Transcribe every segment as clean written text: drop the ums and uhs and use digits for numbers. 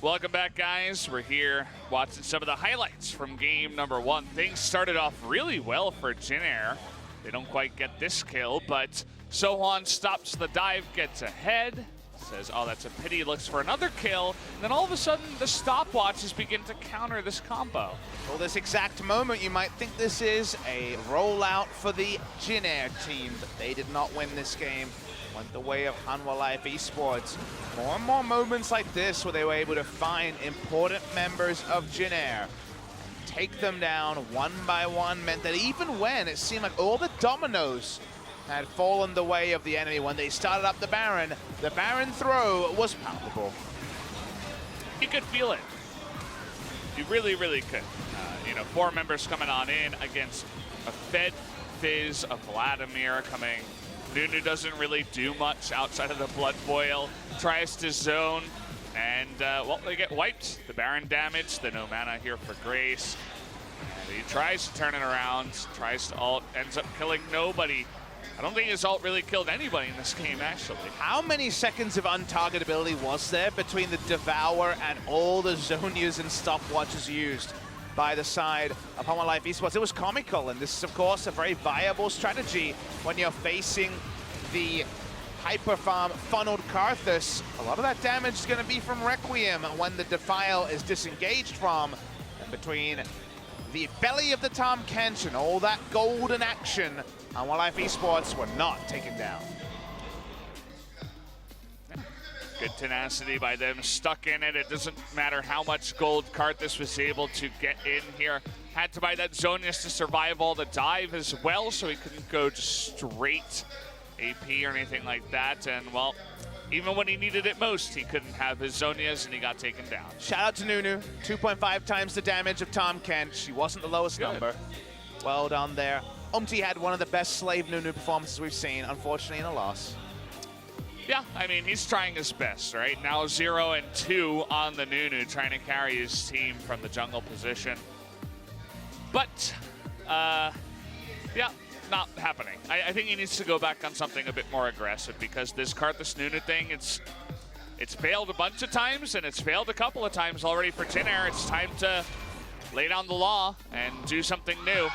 Welcome back, guys. We're here watching some of the highlights from game number 1. Things started off really well for Jin Air. They don't quite get this kill, but Sohan stops the dive, gets ahead, says, oh, that's a pity, looks for another kill, and then all of a sudden the stopwatches begin to counter this combo. Well, this exact moment, you might think this is a rollout for the Jin Air team, but they did not win this game. Went the way of Hanwha Life Esports. More and more moments like this where they were able to find important members of Jin Air and take them down one by one meant that even when it seemed like all the dominoes had fallen the way of the enemy, when they started up the Baron throw was palpable. You could feel it. You really, really could. You know, 4 members coming on in against a Fed, Fizz, a Vladimir coming. Nunu doesn't really do much outside of the Blood Boil. Tries to zone, and well, they get wiped. The Baron damage, the no mana here for Grace. And he tries to turn it around, tries to ult, ends up killing nobody. I don't think his ult really killed anybody in this game, actually. How many seconds of untargetability was there between the Devour and all the Zonias and stopwatches used by the side of Hanwha Life Esports? It was comical, and this is, of course, a very viable strategy when you're facing the hyper-farm funneled Karthus. A lot of that damage is going to be from Requiem when the Defile is disengaged from, and between the belly of the Tahm Kench and all that golden action, Hanwha Life Esports were not taken down. Good tenacity by them, stuck in it. It doesn't matter how much gold Karthus was able to get in here. Had to buy that Zonius to survive all the dive as well, so he couldn't go just straight AP or anything like that. And, well, even when he needed it most, he couldn't have his Zonias, and he got taken down. Shout out to Nunu, 2.5 times the damage of Tahm Kench. He wasn't the lowest number. Well done there. Umti had one of the best Slave Nunu performances we've seen, unfortunately in a loss. Yeah, I mean, he's trying his best, right? Now 0 and 2 on the Nunu, trying to carry his team from the jungle position. But, yeah, not happening. I think he needs to go back on something a bit more aggressive, because this Karthus Nunu thing, it's failed a bunch of times, and it's failed a couple of times already for Jin Air. It's time to lay down the law and do something new.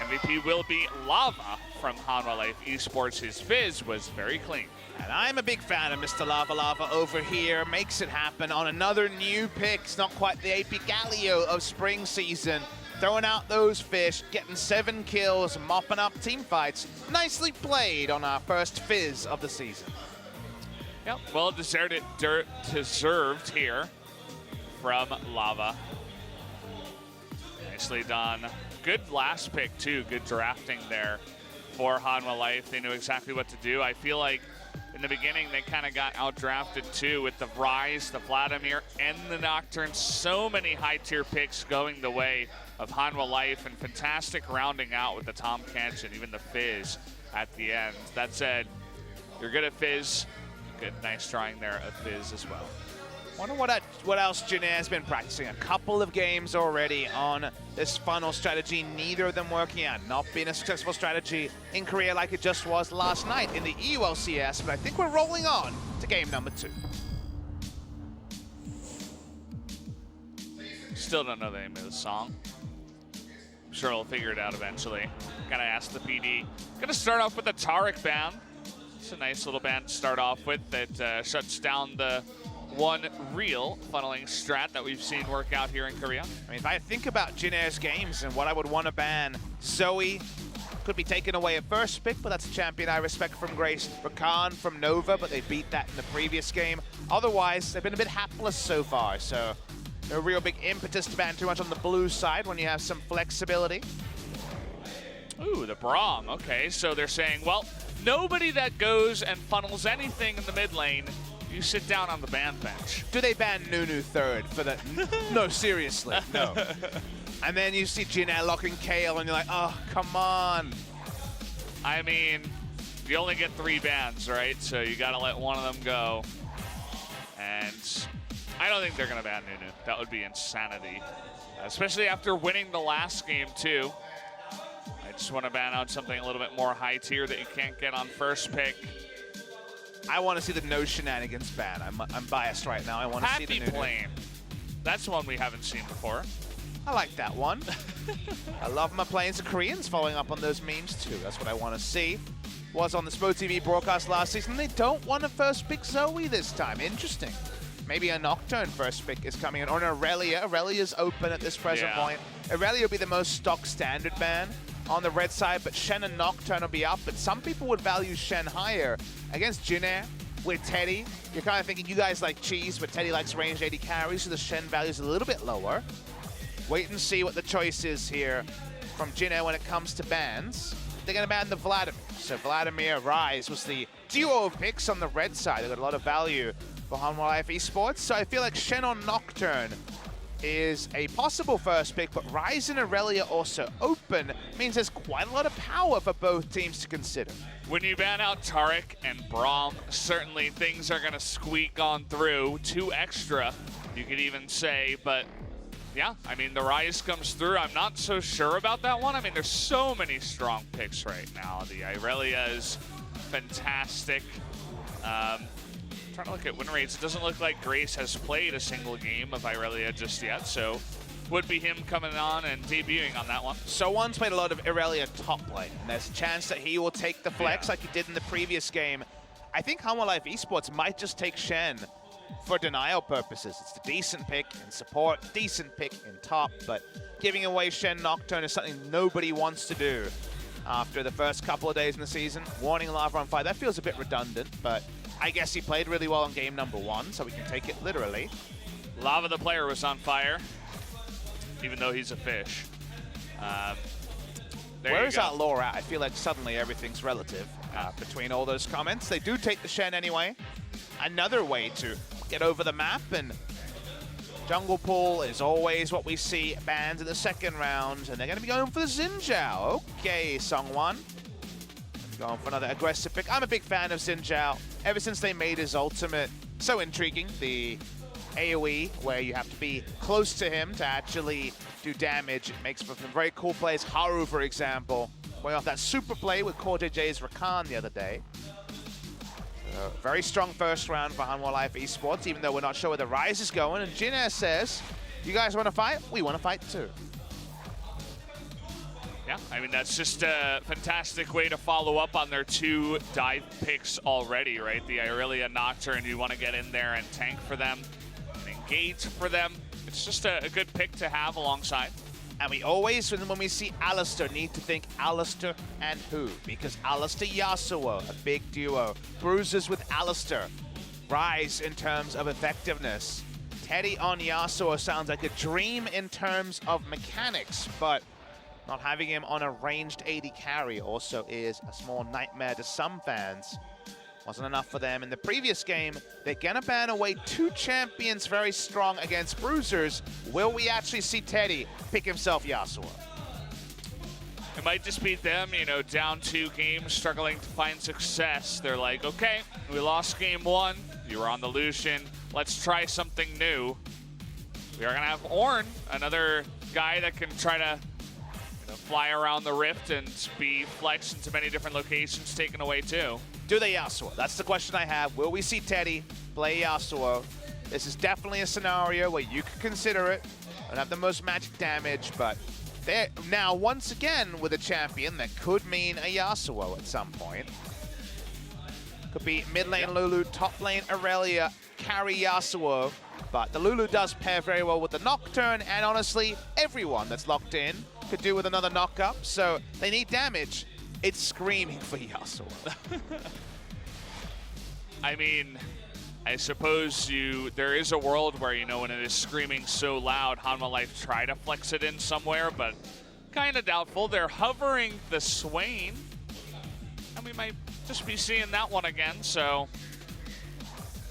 MVP will be Lava from Hanwha Life Esports. His Fizz was very clean. And I'm a big fan of Mr. Lava Lava over here. Makes it happen on another new pick. It's not quite the AP Galio of spring season. Throwing out those fish, getting 7 kills, mopping up team fights. Nicely played on our first Fizz of the season. Yep, well deserved here from Lava. Nicely done. Good last pick, too. Good drafting there for Hanwha Life. They knew exactly what to do. I feel like in the beginning, they kind of got outdrafted, too, with the Rise, the Vladimir, and the Nocturne. So many high-tier picks going the way of Hanwha Life, and fantastic rounding out with the Tahm Kench and even the Fizz at the end. That said, you're good at Fizz. Good, nice trying there at Fizz as well. Wonder what else Jin Air has been practicing. A couple of games already on this funnel strategy, neither of them working out. Not being a successful strategy in Korea like it just was last night in the EULCS, but I think we're rolling on to game number 2. Still don't know the name of the song. I'm sure we'll figure it out eventually. Gotta ask the PD. Gonna start off with a Taric ban. It's a nice little ban to start off with that shuts down the one real funneling strat that we've seen work out here in Korea. I mean, if I think about Jin Air's games and what I would want to ban, Zoe could be taken away at first pick, but that's a champion I respect from Grace. Rakan from Nova, but they beat that in the previous game. Otherwise, they've been a bit hapless so far, so no real big impetus to ban too much on the blue side when you have some flexibility. Ooh, the Braum. Okay, so they're saying, well, nobody that goes and funnels anything in the mid lane, you sit down on the ban bench. Do they ban Nunu third for the... No, seriously, no. And then you see Jin Air locking Kale and you're like, oh, come on. I mean, you only get 3 bans, right? So you gotta let one of them go. And I don't think they're gonna ban Nunu. That would be insanity. Especially after winning the last game, too. I just want to ban out something a little bit more high tier that you can't get on first pick. I want to see the no shenanigans ban. I'm biased right now. I want to see the Happy Plane. That's one we haven't seen before. I like that one. I love my planes. The Koreans following up on those memes too. That's what I want to see. Was on the Spo TV broadcast last season. They don't want to first pick Zoe this time. Interesting. Maybe a Nocturne first pick is coming in, or an Aurelia. Aurelia's open at this present point. Aurelia will be the most stock standard ban on the red side, but Shen and Nocturne will be up. But some people would value Shen higher against Jinair with Teddy. You're kind of thinking you guys like cheese, but Teddy likes ranged 80 carries, so the Shen value is a little bit lower. Wait and see what the choice is here from Jinair when it comes to bans. They're going to ban the Vladimir. So Vladimir, Rise was the duo of picks on the red side. They got a lot of value for Hanwha Life Esports. So I feel like Shen on Nocturne is a possible first pick, but Rise and Aurelia also open means there's quite a lot of power for both teams to consider. When you ban out Taric and Braum, certainly things are going to squeak on through. 2 extra, you could even say, but yeah, I mean, the Rise comes through. I'm not so sure about that one. I mean, there's so many strong picks right now. The Aurelia is fantastic. Trying to look at win rates. It doesn't look like Grace has played a single game of Aurelia just yet, so would be him coming on and debuting on that one. So one's played a lot of Aurelia top lane, and there's a chance that he will take the flex like he did in the previous game. I think Hanwha Life Esports might just take Shen for denial purposes. It's a decent pick in support, decent pick in top, but giving away Shen Nocturne is something nobody wants to do after the first couple of days in the season. Warning Lava on fire, that feels a bit redundant, but I guess he played really well in game number 1, so we can take it literally. Lava the player was on fire, even though he's a fish. Where is that lore at? I feel like suddenly everything's relative between all those comments. They do take the Shen anyway. Another way to get over the map, and Jungle Pool is always what we see banned in the second round, and they're going to be going for the Xin Zhao. Okay, Sungwon. Going for another aggressive pick. I'm a big fan of Xin Zhao. Ever since they made his ultimate so intriguing, the AoE, where you have to be close to him to actually do damage. It makes for some very cool plays. Haru, for example, going off that super play with Core JJ's Rakan the other day. Very strong first round for Hanwha Life Esports, even though we're not sure where the Rise is going. And Jinair says, you guys want to fight? We want to fight too. Yeah, I mean, that's just a fantastic way to follow up on their 2 dive picks already, right? The Aurelia Nocturne, you want to get in there and tank for them and engage for them. It's just a good pick to have alongside. And we always, when we see Alistar, need to think Alistar and who? Because Alistar Yasuo, a big duo. Bruisers with Alistar. Rise in terms of effectiveness. Teddy on Yasuo sounds like a dream in terms of mechanics, but not having him on a ranged 80 carry also is a small nightmare to some fans. Wasn't enough for them in the previous game. They're gonna ban away 2 champions very strong against Bruisers. Will we actually see Teddy pick himself Yasuo? It might just be them, you know, down 2 games, struggling to find success. They're like, okay, we lost game 1. You were on the Lucian. Let's try something new. We are gonna have Ornn, another guy that can try to fly around the rift and be flexed into many different locations, taken away too. Do they Yasuo? That's the question I have. Will we see Teddy play Yasuo? This is definitely a scenario where you could consider it. Don't have the most magic damage, but they're now once again with a champion that could mean a Yasuo at some point. Could be mid lane Lulu, top lane Aurelia, carry Yasuo. But the Lulu does pair very well with the Nocturne, and honestly, everyone that's locked in could do with another knock-up, so they need damage. It's screaming for Yasuo. I mean, I suppose there is a world where, you know, when it is screaming so loud, Hanwha Life try to flex it in somewhere, but kind of doubtful. They're hovering the Swain, and we might just be seeing that one again, so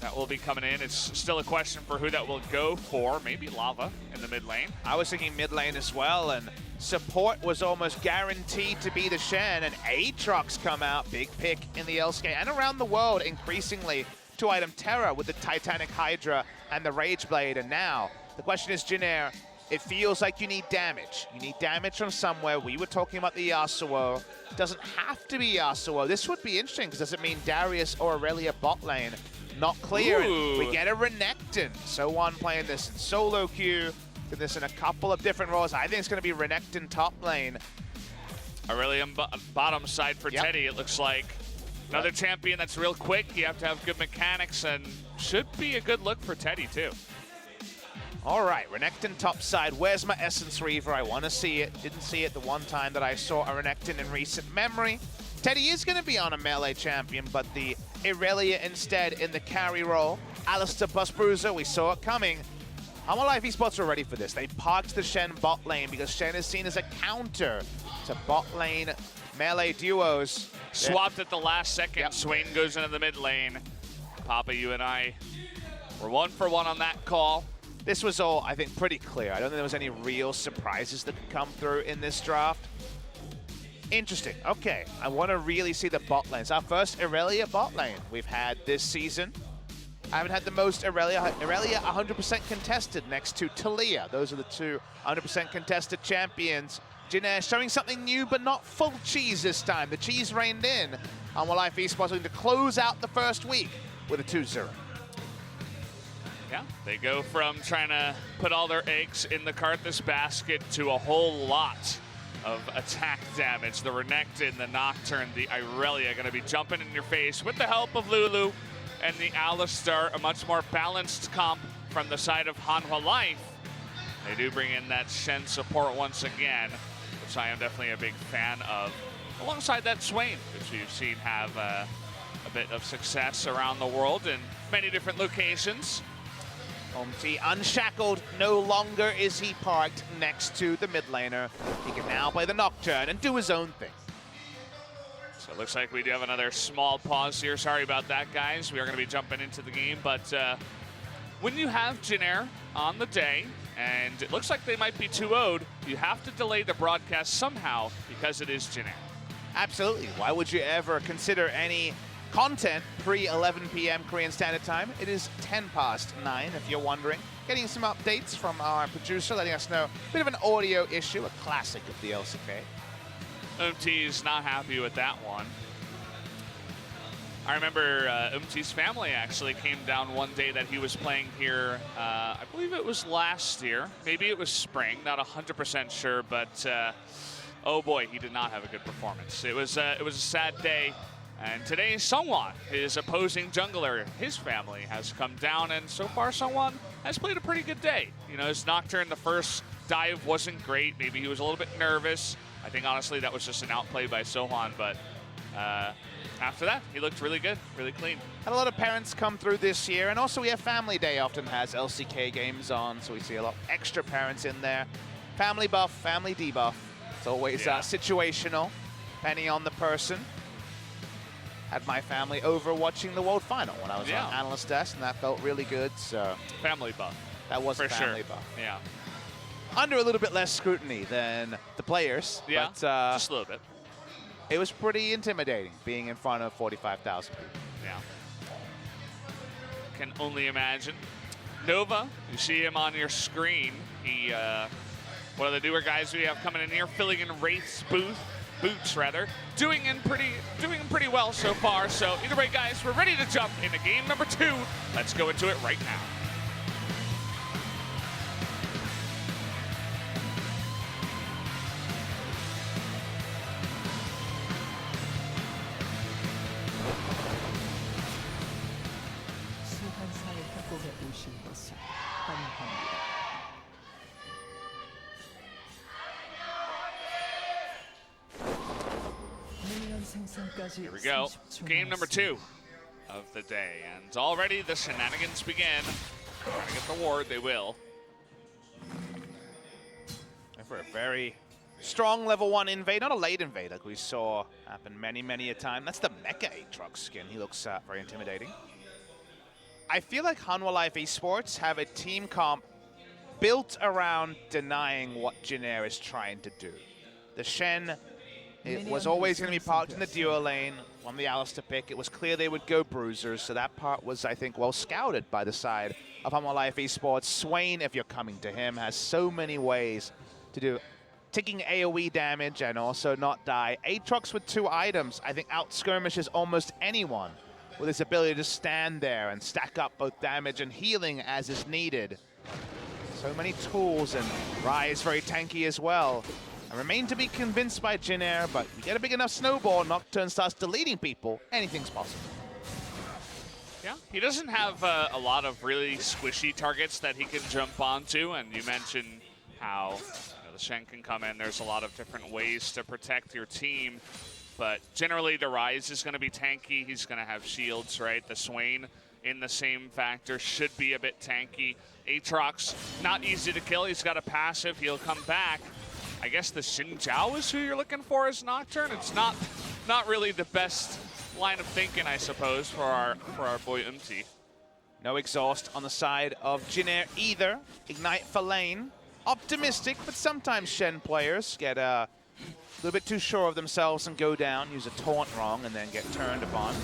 that will be coming in. It's still a question for who that will go for. Maybe Lava in the mid lane. I was thinking mid lane as well, and support was almost guaranteed to be the Shen, and Aatrox come out, big pick in the LCK and around the world, increasingly 2-item Terror with the Titanic Hydra and the Rage Blade. And now the question is, Jinair, it feels like you need damage. You need damage from somewhere. We were talking about the Yasuo. Doesn't have to be Yasuo. This would be interesting because does it mean Darius or Aurelia bot lane? Not clear. We get a Renekton. So1 playing this in solo queue. Did this in a couple of different roles. I think it's going to be Renekton top lane. Aurelian bottom side for Teddy, it looks like. Another champion that's real quick. You have to have good mechanics, and should be a good look for Teddy, too. All right, Renekton top side. Where's my Essence Reaver? I want to see it. Didn't see it the one time that I saw a Renekton in recent memory. Teddy is going to be on a melee champion, but the Aurelia instead in the carry role. Alistair Busbruiser, we saw it coming. Hanwha Life Esports are ready for this. They parked the Shen bot lane because Shen is seen as a counter to bot lane melee duos. Swapped at the last second. Swain goes into the mid lane. Papa, you and I were 1 for 1 on that call. This was all, I think, pretty clear. I don't think there was any real surprises that could come through in this draft. Interesting. Okay, I want to really see the bot lanes. Our first Aurelia bot lane we've had this season. I haven't had the most Aurelia 100% contested next to Talia. Those are the two 100% contested champions. Jinair showing something new, but not full cheese this time. The cheese reined in. Hanwha Life Esports going to close out the first week with a 2-0. Yeah, they go from trying to put all their eggs in the Karthus basket to a whole lot of attack damage. The Renekton, the Nocturne, the Aurelia going to be jumping in your face with the help of Lulu and the Alistar, a much more balanced comp from the side of Hanwha Life. They do bring in that Shen support once again, which I am definitely a big fan of. Alongside that Swain, which we've seen have a bit of success around the world in many different locations. Omti unshackled, no longer is he parked next to the mid laner. He can now play the Nocturne and do his own thing. So it looks like we do have another small pause here. Sorry about that, guys. We are going to be jumping into the game, but when you have Jinair on the day, and it looks like they might be 2-0'd, you have to delay the broadcast somehow because it is Jinair. Absolutely. Why would you ever consider any content pre-11 p.m. Korean Standard Time? It is 10 past 9, if you're wondering. Getting some updates from our producer, letting us know a bit of an audio issue, a classic of the LCK. Umti's not happy with that one. I remember Umti's family actually came down one day that he was playing here. I believe it was last year. Maybe it was spring, not 100% sure, but oh boy, he did not have a good performance. It was a sad day. And today, Sungwon, his opposing jungler, his family has come down, and so far Sungwon has played a pretty good day. You know, his Nocturne, the first dive wasn't great. Maybe he was a little bit nervous. I think, honestly, that was just an outplay by Sohan, but after that, he looked really good, really clean. Had a lot of parents come through this year, and also we have Family Day often has LCK games on, so we see a lot of extra parents in there. Family buff, family debuff. It's always situational, depending on the person. Had my family over watching the World Final when I was on Analyst Desk, and that felt really good. So family buff. That was for a family sure. buff. Yeah. Under a little bit less scrutiny than the players. Yeah, but, just a little bit. It was pretty intimidating being in front of 45,000 people. Yeah. Can only imagine. Nova, you see him on your screen. He, one of the newer guys we have coming in here, filling in Wraith's boots rather, doing pretty well so far. So either way, guys, we're ready to jump into game number 2. Let's go into it right now. Here we go. Game number 2 of the day. And already the shenanigans begin. Trying to get the ward, they will. And for a very strong level 1 invade, not a late invade like we saw happen many a time. That's the Mecha Aatrox skin. He looks very intimidating. I feel like Hanwha Life Esports have a team comp built around denying what Jinair is trying to do. The Shen It was always going to be parked in the duo lane on the Alistar pick. It was clear they would go bruisers, so that part was, I think, well scouted by the side of Hanwha Life Esports. Swain, if you're coming to him, has so many ways to do taking AoE damage and also not die. Aatrox with 2 items, I think, out-skirmishes almost anyone with his ability to stand there and stack up both damage and healing as is needed. So many tools, and Rai is very tanky as well. I remain to be convinced by Jin-Air, but you get a big enough snowball, Nocturne starts deleting people, anything's possible. Yeah, he doesn't have a lot of really squishy targets that he can jump onto, and you mentioned how the Shen can come in. There's a lot of different ways to protect your team, but generally the Rise is going to be tanky. He's going to have shields, right? The Swain in the same factor should be a bit tanky. Aatrox, not easy to kill. He's got a passive. He'll come back. I guess the Xin Zhao is who you're looking for as Nocturne. It's not really the best line of thinking, I suppose, for our boy Umti. No exhaust on the side of Jin-Air either. Ignite for lane. Optimistic, but sometimes Shen players get a little bit too sure of themselves and go down, use a taunt wrong, and then get turned upon.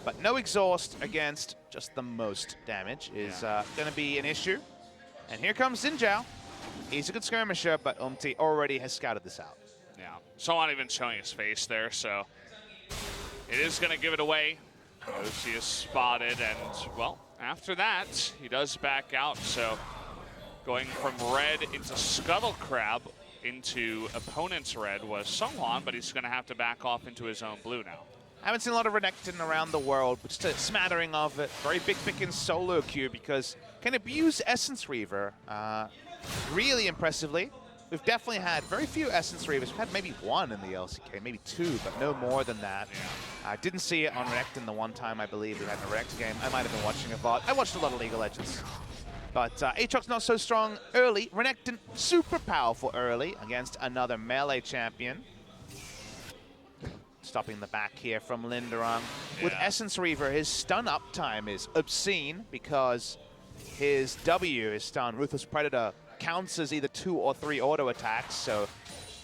But no exhaust against just the most damage is going to be an issue. And here comes Xin Zhao. He's a good skirmisher, but Umti already has scouted this out. Yeah, so not even showing his face there, so it is going to give it away. He is spotted, and, well, after that, he does back out, so going from red into Scuttle Crab into opponent's red was Songhwan, but he's going to have to back off into his own blue now. I haven't seen a lot of Renekton around the world, but just a smattering of it. Very big pick in solo queue because can abuse Essence Reaver really impressively. We've definitely had very few Essence Reavers. We've had maybe 1 in the LCK, maybe 2, but no more than that. I didn't see it on Renekton the one time I believe we had a Renekton game. I might have been watching a VOD. I watched a lot of League of Legends. But Aatrox not so strong early. Renekton super powerful early against another melee champion. Stopping the back here from Linderung. With Essence Reaver, his stun up time is obscene because his W, his stun, Ruthless Predator, counts as either 2 or 3 auto attacks. So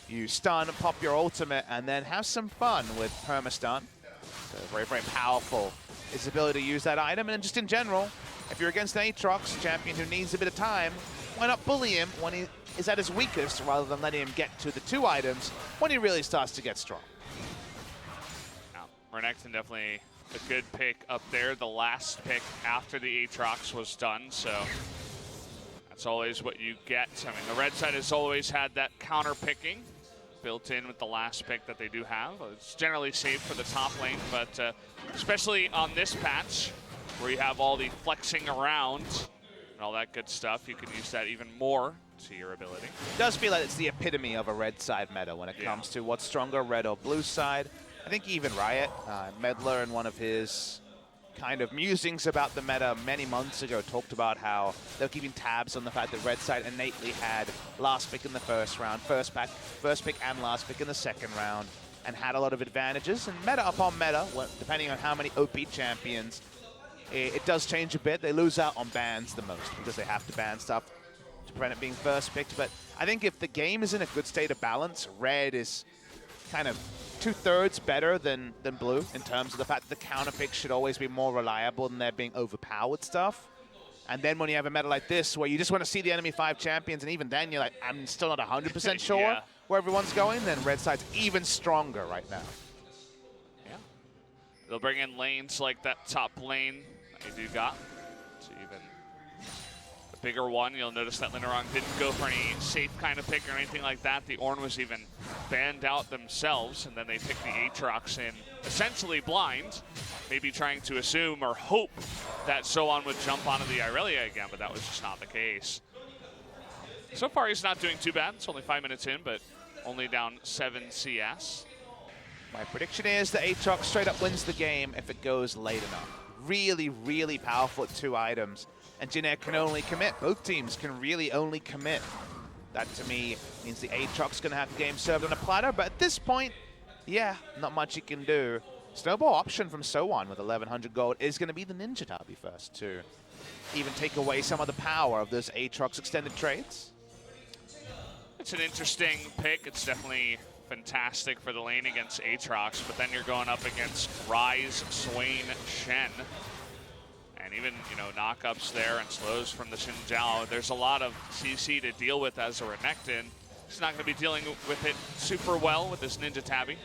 you stun, pop your ultimate, and then have some fun with perma-stun. So very, very powerful. His ability to use that item, and just in general, if you're against an Aatrox champion who needs a bit of time, why not bully him when he is at his weakest rather than letting him get to the 2 items when he really starts to get strong? Renekton definitely a good pick up there. The last pick after the Aatrox was done, so that's always what you get. I mean, the red side has always had that counter picking built in with the last pick that they do have. It's generally safe for the top lane, but especially on this patch where you have all the flexing around and all that good stuff, you can use that even more to your ability. It does feel like it's the epitome of a red side meta when it comes to what's stronger, red or blue side. I think even Riot, Medler, in one of his kind of musings about the meta many months ago, talked about how they were keeping tabs on the fact that red side innately had last pick in the first round, first pick and last pick in the second round, and had a lot of advantages. And meta upon meta, depending on how many OP champions, it does change a bit. They lose out on bans the most because they have to ban stuff to prevent it being first picked. But I think if the game is in a good state of balance, red is kind of 2/3 better than blue in terms of the fact that the counter pick should always be more reliable than there being overpowered stuff. And then when you have a meta like this where you just want to see the enemy 5 champions, and even then you're like, I'm still not 100% sure where everyone's going, then red side's even stronger right now. Yeah. They'll bring in lanes like that top lane that you do got. So even a bigger one, you'll notice that Linderung didn't go for any safe kind of pick or anything like that. The Ornn was even banned out themselves, and then they picked the Aatrox in essentially blind, maybe trying to assume or hope that Soan would jump onto the Irelia again, but that was just not the case. So far, he's not doing too bad. It's only 5 minutes in, but only down 7 CS. My prediction is that Aatrox straight up wins the game if it goes late enough. Really, really powerful at 2 items, and Jin-Air can only commit. Both teams can really only commit. That, to me, means the Aatrox going to have the game served on a platter, but at this point, yeah, not much he can do. Snowball option from Soan with 1,100 gold is going to be the Ninja Derby first to even take away some of the power of those Aatrox extended trades. It's an interesting pick. It's definitely fantastic for the lane against Aatrox, but then you're going up against Ryze, Swain, Shen. And even, you know, knockups there and slows from the Xin Zhao. There's a lot of CC to deal with as a Renekton. He's not going to be dealing with it super well with this Ninja Tabby.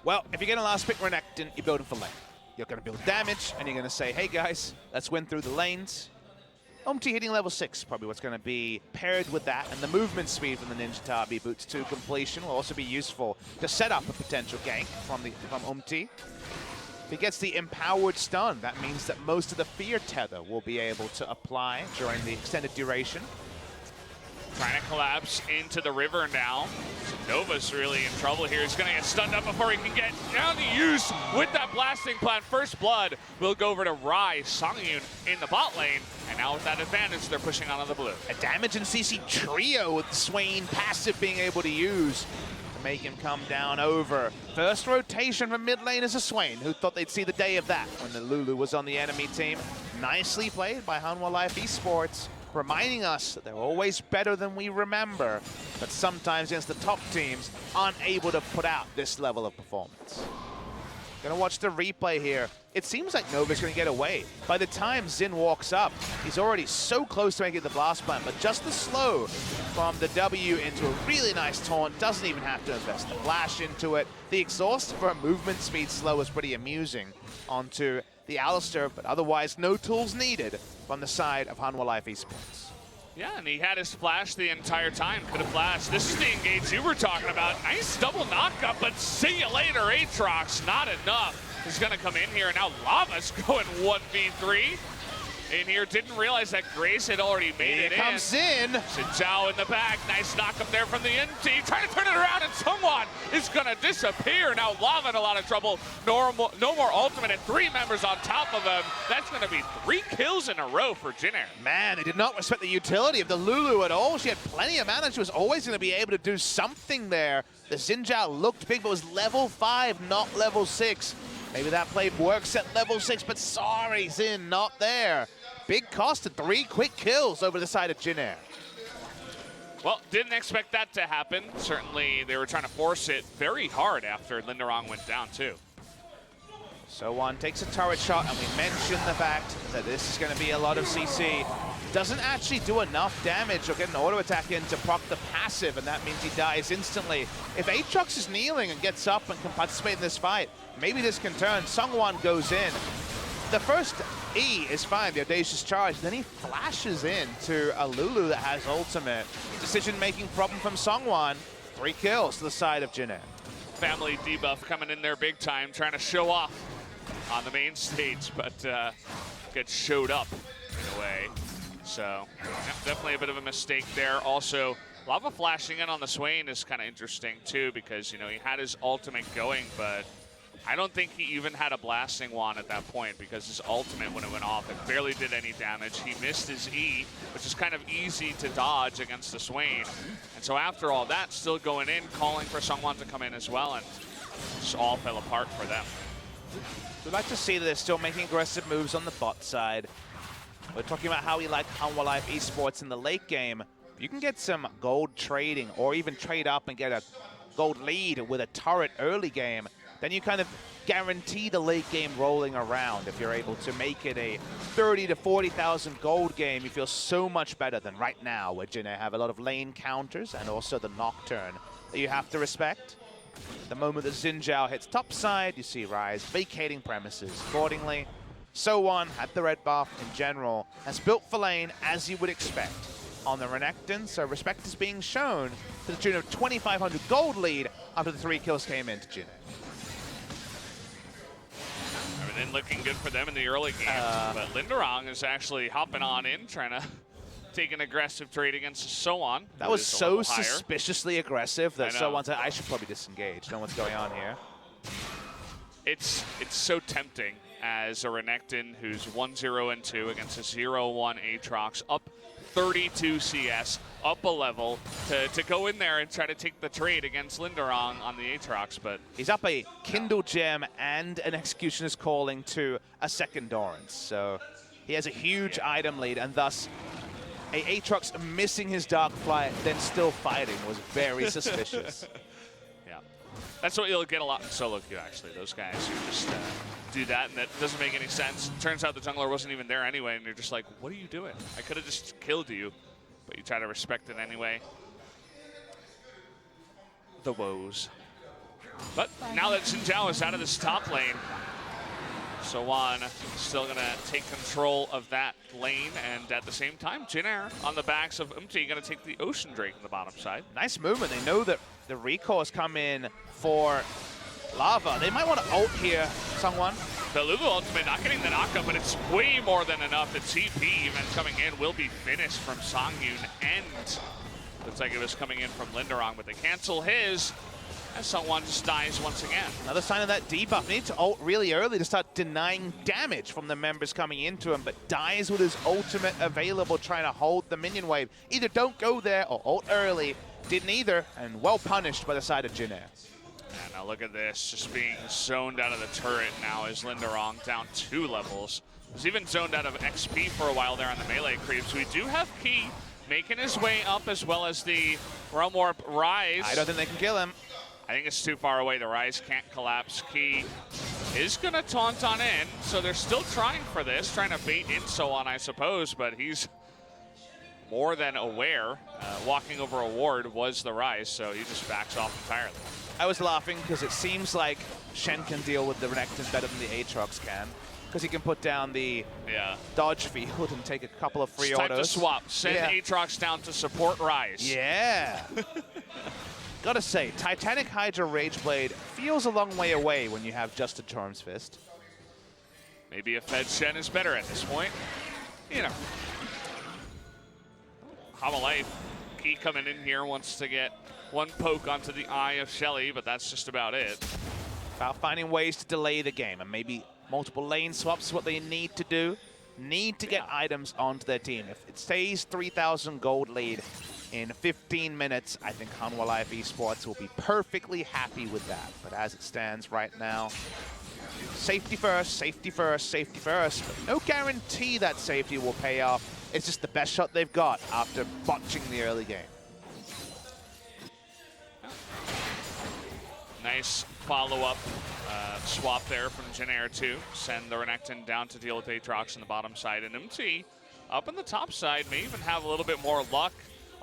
Well, if you're going to last pick Renekton, you're building for lane. You're going to build damage, and you're going to say, hey guys, let's win through the lanes. Umti hitting level 6, probably what's going to be paired with that, and the movement speed from the Ninja Tabby boots to completion will also be useful to set up a potential gank from Umti. If he gets the empowered stun, that means that most of the fear tether will be able to apply during the extended duration. Trying to collapse into the river now. So Nova's really in trouble here. He's going to get stunned up before he can get down to use with that blasting plant. First blood will go over to Ryze, Songyun in the bot lane. And now with that advantage, they're pushing onto the blue. A damage and CC trio with Swain passive being able to use to make him come down over. First rotation from mid lane is a Swain. Who thought they'd see the day of that when the Lulu was on the enemy team? Nicely played by Hanwha Life Esports, reminding us that they're always better than we remember, but sometimes against the top teams aren't able to put out this level of performance. Gonna watch the replay here. It seems like Nova's gonna get away. By the time Xin walks up, he's already so close to making the blast plant, but just the slow from the W into a really nice taunt, doesn't even have to invest the flash into it. The exhaust for a movement speed slow is pretty amusing onto the Alistar, but otherwise no tools needed from the side of Hanwha Life Esports. Yeah, and he had his flash the entire time. Could have flashed. This is the engage you were talking about. Nice double knockup, but see you later, Aatrox. Not enough. He's going to come in here, and now Lava's going 1v3. In here, didn't realize that Grace had already made it in. Here comes in. Xin Zhao in the back. Nice knockup there from the NT. Trying to turn it around, and Sungwon is going to disappear. Now Lava in a lot of trouble. No more ultimate, and 3 members on top of him. That's going to be 3 kills in a row for Jin Air. Man, they did not respect the utility of the Lulu at all. She had plenty of mana. She was always going to be able to do something there. The Xin Zhao looked big, but was level 5, not level 6. Maybe that play works at level 6, but sorry, Xin, not there. Big cost of 3 quick kills over the side of Jin Air. Well, didn't expect that to happen. Certainly, they were trying to force it very hard after Linderong went down, too. So1 takes a turret shot, and we mentioned the fact that this is going to be a lot of CC. Doesn't actually do enough damage or get an auto attack in to proc the passive, and that means he dies instantly. If Aatrox is kneeling and gets up and can participate in this fight, maybe this can turn. Sungwon goes in. The first E is fine, the Audacious Charge. Then he flashes in to a Lulu that has ultimate. Decision-making problem from Sungwon. 3 kills to the side of Jin Air. Family debuff coming in there big time, trying to show off on the main stage, but gets showed up in a way. So yeah, definitely a bit of a mistake there. Also, Lava flashing in on the Swain is kind of interesting too, because, you know, he had his ultimate going, but I don't think he even had a blasting wand at that point, because his ultimate, when it went off, it barely did any damage. He missed his E, which is kind of easy to dodge against the Swain. And so after all that, still going in, calling for someone to come in as well, and just all fell apart for them. We'd like to see that they're still making aggressive moves on the bot side. We're talking about how we like Hanwha Life Esports in the late game. You can get some gold trading, or even trade up and get a gold lead with a turret early game. Then you kind of guarantee the late game rolling around. If you're able to make it a 30 to 40,000 gold game, you feel so much better than right now, where Jin Air have a lot of lane counters and also the Nocturne that you have to respect. The moment that Xin Zhao hits topside, you see Ryze vacating premises accordingly. So1 had the red buff in general, has built for lane as you would expect on the Renekton, so respect is being shown to the tune of 2,500 gold lead after the 3 kills came into Jin Air. Everything looking good for them in the early game, but Linderong is actually hopping on in, trying to take an aggressive trade against So1. That was so suspiciously aggressive that So1 said, I should probably disengage, know what's going on here. It's so tempting as a Renekton who's 1-0-2 against a 0-1 Aatrox, up 32 CS, up a level, to go in there and try to take the trade against Linderong on the Aatrox, but he's up a Kindle Gem and an Executioner's Calling to a second Dorrance, so he has a huge item lead, and thus Aatrox missing his Dark Flight, then still fighting was very suspicious. Yeah. That's what you'll get a lot in solo queue, actually. Those guys who just do that, and that doesn't make any sense. Turns out the jungler wasn't even there anyway, and you're just like, what are you doing? I could have just killed you, but you try to respect it anyway. The woes. But now that Xin Zhao is out of this top lane, Sowan still going to take control of that lane, and at the same time, Jin Air on the backs of Umti going to take the Ocean Drake on the bottom side. Nice movement. They know that the recall has come in for Lava. They might want to ult here, someone. The Lulu ultimate not getting the knockup, but it's way more than enough. The TP even coming in will be finished from Songyun, and looks like it was coming in from Linderong, but they cancel his. And someone just dies once again. Another sign of that debuff. Need to ult really early to start denying damage from the members coming into him, but dies with his ultimate available, trying to hold the minion wave. Either don't go there or ult early. Didn't either, and well punished by the side of Jin Air. And now look at this, just being zoned out of the turret now is Linderong down 2 levels. Was even zoned out of XP for a while there on the melee creeps. We do have Key making his way up, as well as the Realm Warp Rise. I don't think they can kill him. I think it's too far away. The Rise can't collapse. Key is going to taunt on in, so they're still trying for this, trying to bait in Sowan, I suppose, but he's more than aware. Walking over a ward was the Rise, so he just backs off entirely. I was laughing because it seems like Shen can deal with the Renekton better than the Aatrox can, because he can put down the dodge field and take a couple of free it's autos. Time to swap. Send Aatrox down to support Rise. Yeah. Gotta say, Titanic Hydra Rageblade feels a long way away when you have just a Charm's Fist. Maybe a Fed Shen is better at this point. You know. Hanwha Key coming in here wants to get one poke onto the eye of HLE, but that's just about it. About finding ways to delay the game, and maybe multiple lane swaps is what they need to do. Need to get items onto their team. If it stays 3,000 gold lead in 15 minutes, I think Hanwha Life Esports will be perfectly happy with that. But as it stands right now, safety first, safety first, safety first. But no guarantee that safety will pay off. It's just the best shot they've got after botching the early game. Nice follow-up swap there from Jin Air to send the Renekton down to deal with Aatrox on the bottom side. And MT up on the top side may even have a little bit more luck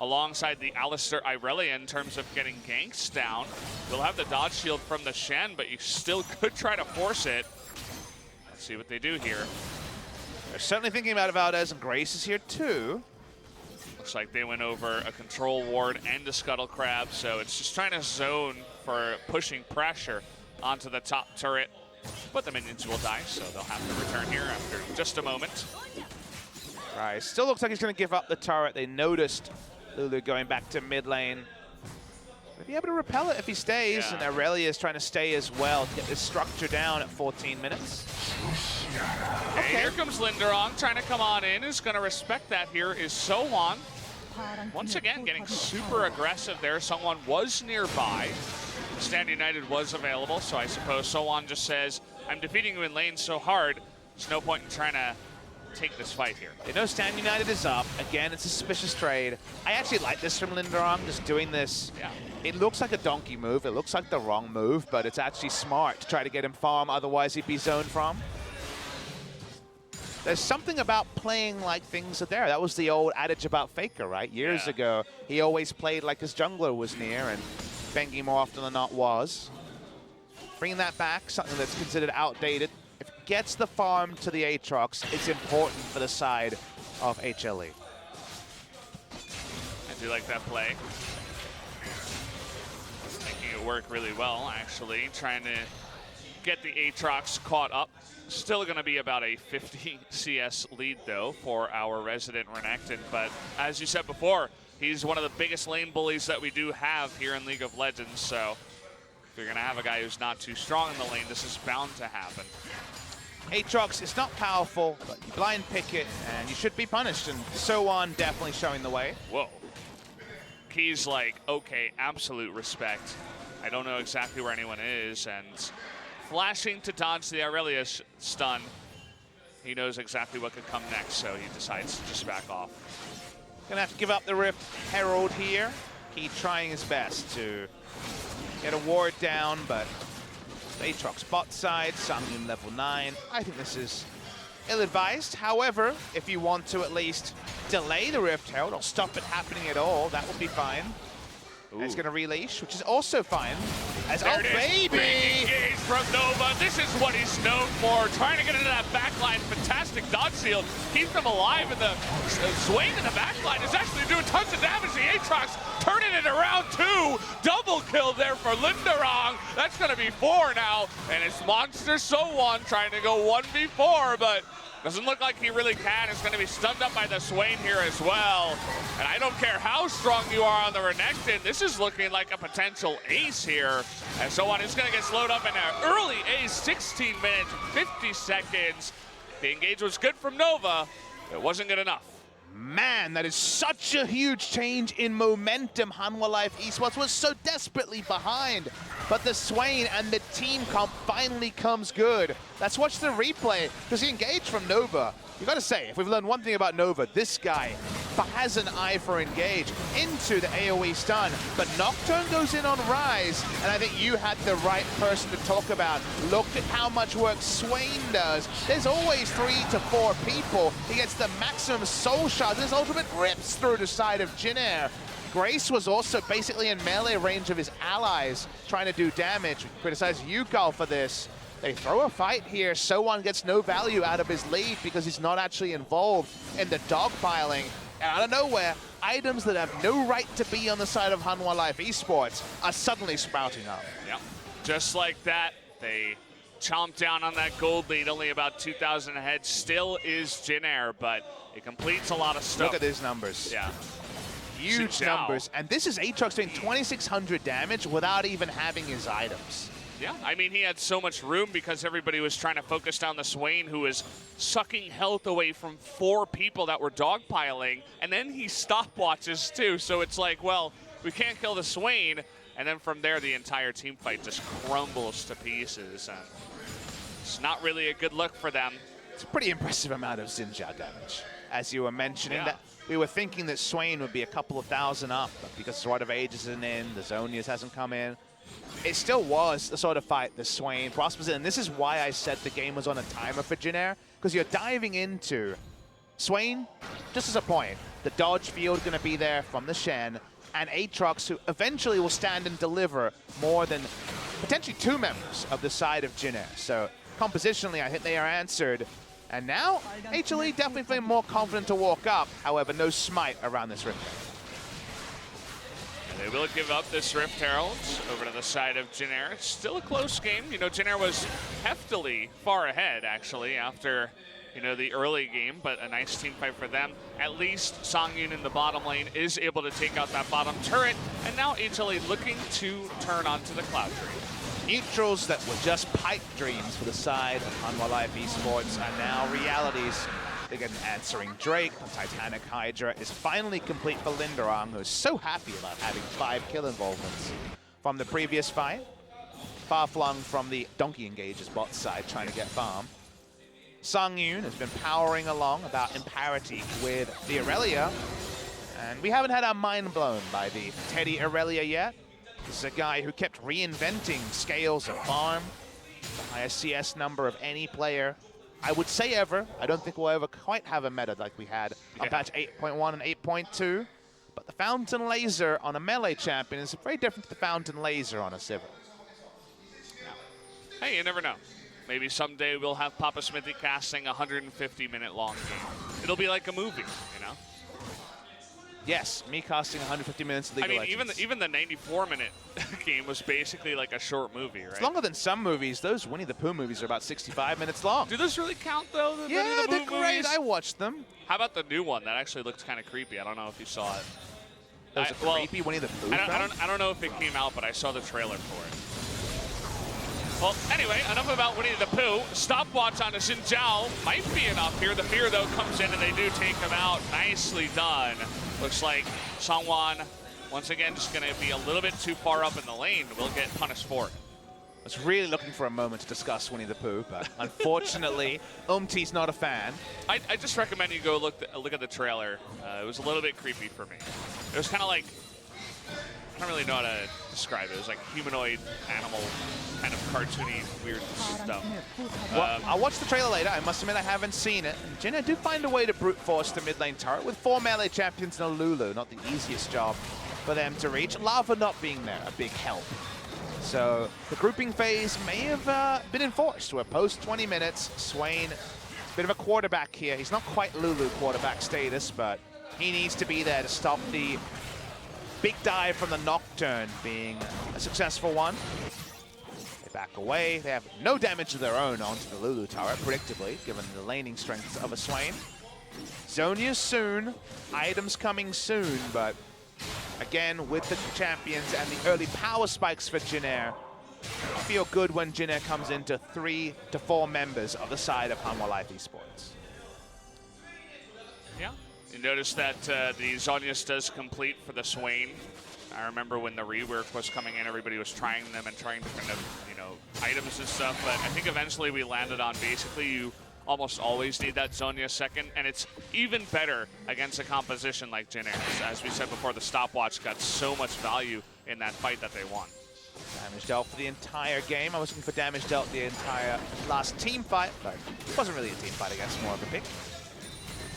alongside the Alistar Irelia in terms of getting ganks down. You'll have the dodge shield from the Shen, but you still could try to force it. Let's see what they do here. They're certainly thinking about Valdez, and Grace is here too. Looks like they went over a control ward and a Scuttle Crab, so it's just trying to zone for pushing pressure onto the top turret. But the minions will die, so they'll have to return here after just a moment. Right, still looks like he's going to give up the turret. They noticed Lulu going back to mid lane. He'll be able to repel it if he stays, and Irelia is trying to stay as well to get this structure down at 14 minutes. Okay, here comes Linderong trying to come on in. Who's going to respect that here is Sowan. Once again, getting super aggressive there. Someone was nearby. Stand United was available, so I suppose Sowan just says, I'm defeating you in lane so hard, there's no point in trying to take this fight here. They know Stand United is up. Again, it's a suspicious trade. I actually like this from Linderong, just doing this. Yeah. It looks like a donkey move. It looks like the wrong move, but it's actually smart to try to get him farm, otherwise he'd be zoned from. There's something about playing like things are there. That was the old adage about FLICKR, right? Years ago, he always played like his jungler was near, and Bengi more often than not was. Bringing that back, something that's considered outdated. If it gets the farm to the Aatrox, it's important for the side of HLE. I do like that play. Making it work really well, actually. Trying to get the Aatrox caught up. Still going to be about a 50 CS lead, though, for our resident Renekton. But as you said before, he's one of the biggest lane bullies that we do have here in League of Legends. So if you're going to have a guy who's not too strong in the lane, this is bound to happen. Aatrox is not powerful, but you blind pick it, and you should be punished. And Sowan definitely showing the way. Whoa. Key's like, okay, absolute respect. I don't know exactly where anyone is, and flashing to dodge the Irelia stun. He knows exactly what could come next, so he decides to just back off. Gonna have to give up the Rift Herald here. He trying his best to get a ward down, but Aatrox bot side, Sangyun level 9. I think this is ill-advised. However, if you want to at least delay the Rift Herald or stop it happening at all, that would be fine. He's going to releash, which is also fine. As there oh, baby! Big engage from Nova. This is what he's known for. Trying to get into that backline. Fantastic dodge shield. Keeps them alive. And the Swain in the backline is actually doing tons of damage. The Aatrox turning it around too. Double kill there for Linderong. That's going to be 4 now. And it's Monster So1 trying to go 1v4, but doesn't look like he really can. It's going to be stunned up by the Swain here as well. And I don't care how strong you are on the Renekton, this is looking like a potential ace here. And So1 is going to get slowed up in an early ace, 16 minutes, 50 seconds. The engage was good from Nova. It wasn't good enough. Man, that is such a huge change in momentum. Hanwha Life Esports was so desperately behind, but the Swain and the team comp finally comes good. Let's watch the replay, because he engaged from Nova. You gotta say, if we've learned one thing about Nova, this guy has an eye for engage into the AoE stun, but Nocturne goes in on Rise, and I think you had the right person to talk about. Look at how much work Swain does. There's always 3 to 4 people. He gets the maximum soul shot. His ultimate rips through the side of Jinair. Grace was also basically in melee range of his allies, trying to do damage. We criticize Yukal for this. They throw a fight here. So1 gets no value out of his lead because he's not actually involved in the dogpiling. And out of nowhere, items that have no right to be on the side of Hanwha Life Esports are suddenly sprouting up. Yep. Just like that, they chomp down on that gold lead, only about 2,000 ahead. Still is Jinair, but it completes a lot of stuff. Look at these numbers. Yeah. Huge numbers. And this is Aatrox doing 2,600 damage without even having his items. Yeah, I mean, he had so much room because everybody was trying to focus down the Swain, who was sucking health away from 4 people that were dogpiling, and then he stopwatches too, so it's like, well, we can't kill the Swain, and then from there, the entire team fight just crumbles to pieces, and it's not really a good look for them. It's a pretty impressive amount of Xinjia damage. As you were mentioning, Yeah. that we were thinking that Swain would be a couple of thousand up, but because Sword of Ages isn't in, the Zonius hasn't come in, it still was the sort of fight the Swain prospers in. And this is why I said the game was on a timer for Jinair, because you're diving into Swain, just as a point. The dodge field going to be there from the Shen, and Aatrox, who eventually will stand and deliver more than potentially 2 members of the side of Jinair. So compositionally, I think they are answered. And now, HLE definitely feeling more confident to walk up. However, no smite around this Rift. They will give up this Rift Herald over to the side of Jinair. It's still a close game. You know, Jinair was heftily far ahead, actually, after, you know, the early game, but a nice team fight for them. At least Sangyun in the bottom lane is able to take out that bottom turret, and now HLE looking to turn onto the Cloud Tree. Neutrals that were just pipe dreams for the side of Hanwha Life Esports are now realities. They get an answering Drake. The Titanic Hydra is finally complete for Linderong, who's so happy about having 5 kill involvements from the previous fight. Far flung from the Donkey Engage's bot side, trying to get farm. Sangyun has been powering along about in parity with the Aurelia. And we haven't had our mind blown by the Teddy Aurelia yet. This is a guy who kept reinventing scales of farm. The highest CS number of any player, I would say ever. I don't think we'll ever quite have a meta like we had on patch 8.1 and 8.2. But the Fountain Laser on a melee champion is very different to the Fountain Laser on a Sivir. Hey, you never know. Maybe someday we'll have Papa Smithy casting a 150-minute long game. It'll be like a movie, you know? Yes, me casting 150 minutes of League of Legends. even the 94-minute game was basically like a short movie, right? It's longer than some movies. Those Winnie the Pooh movies are about 65 minutes long. Do those really count, though? The Yeah, Winnie the they're Pooh great. movies? I watched them. How about the new one? That actually looked kind of creepy. I don't know if you saw it. That was a creepy Winnie the Pooh film? I don't know if it came out, but I saw the trailer for it. Well, anyway, enough about Winnie the Pooh. Stopwatch on a Xin Zhao might be enough here. The fear, though, comes in, and they do take him out. Nicely done. Looks like Sangwan, once again, just going to be a little bit too far up in the lane. Will get punished for it. I was really looking for a moment to discuss Winnie the Pooh, but unfortunately, Umti's not a fan. I just recommend you go look at the trailer. It was a little bit creepy for me. It was kind of like, I don't really know how to describe it. It was like humanoid, animal, kind of cartoony, weird stuff. Well, I'll watch the trailer later. I must admit I haven't seen it. And Jin Air do find a way to brute force the mid lane turret with 4 melee champions and a Lulu. Not the easiest job for them to reach. Lava not being there, a big help. So the grouping phase may have been enforced. We're post 20 minutes. Swain, a bit of a quarterback here. He's not quite Lulu quarterback status, but he needs to be there to stop the big dive from the Nocturne being a successful one. They back away. They have no damage of their own onto the Lulu turret, predictably, given the laning strength of a Swain. Zonia soon. Items coming soon, but again, with the champions and the early power spikes for Jin Air, I feel good when Jin Air comes into 3 to 4 members of the side of Hanwha Life Esports. Yeah. You notice that the Zonius does complete for the Swain. I remember when the rework was coming in, everybody was trying them and trying different, items and stuff, but I think eventually we landed on basically you almost always need that Zonia second, and it's even better against a composition like Jin Air. As we said before, the stopwatch got so much value in that fight that they won. Damage dealt for the entire game. I was looking for damage dealt the entire last team fight, but it wasn't really a team fight, I guess, more of a pick.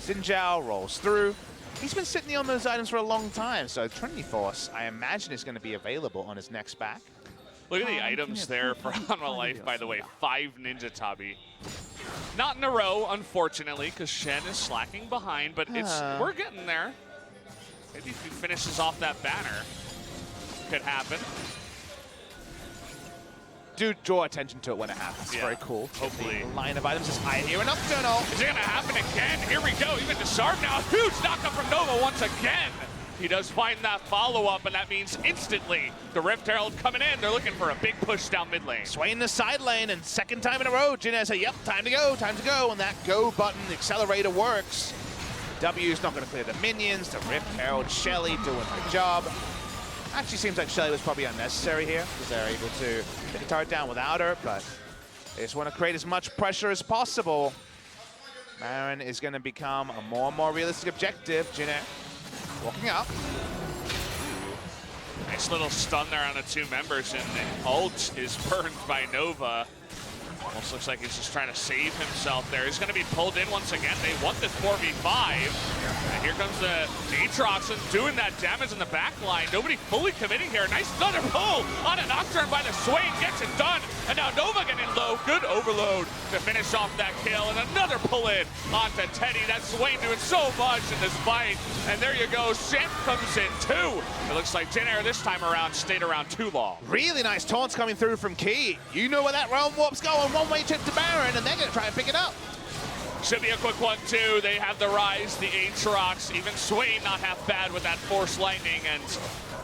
Xin Zhao rolls through. He's been sitting on those items for a long time, so Trinity Force, I imagine, is going to be available on his next back. Look at the items there for Hanwha Life, by the way. 5 Ninja Tabi. Not in a row, unfortunately, because Shen is slacking behind, but we're getting there. Maybe if he finishes off that banner, could happen. Do draw attention to it when it happens. Yeah, very cool. Hopefully. The line of items is high here. An Nocturnal. Is it going to happen again? Here we go. Even Disarm now. Huge knockup from Nova once again. He does find that follow-up, and that means instantly the Rift Herald coming in. They're looking for a big push down mid lane. Swain in the side lane, and second time in a row, Jin Air say, yep, time to go, and that go button, the accelerator works. W's not going to clear the minions, the Rift Herald, Shelly doing the job. Actually seems like Shelly was probably unnecessary here, because they're able to get the turret down without her, but they just want to create as much pressure as possible. Baron is going to become a more and more realistic objective. Jin Air walking up. Nice little stun there on the 2 members, and the ult is burned by Nova. Almost looks like he's just trying to save himself there. He's going to be pulled in once again. They want this 4v5. And here comes the Aatrox doing that damage in the back line. Nobody fully committing here. Nice another pull on a Nocturne by the Swain. Gets it done. And now Nova getting low. Good overload to finish off that kill. And another pull in onto Teddy. That Swain doing so much in this fight. And there you go. Shen comes in too. It looks like Jin Air this time around stayed around too long. Really nice taunts coming through from Key. You know where that realm warp's going. One-way chip to Baron, and they're going to try and pick it up. Should be a quick one, too. They have the Rise, the Aatrox. Even Swain not half bad with that Force Lightning. And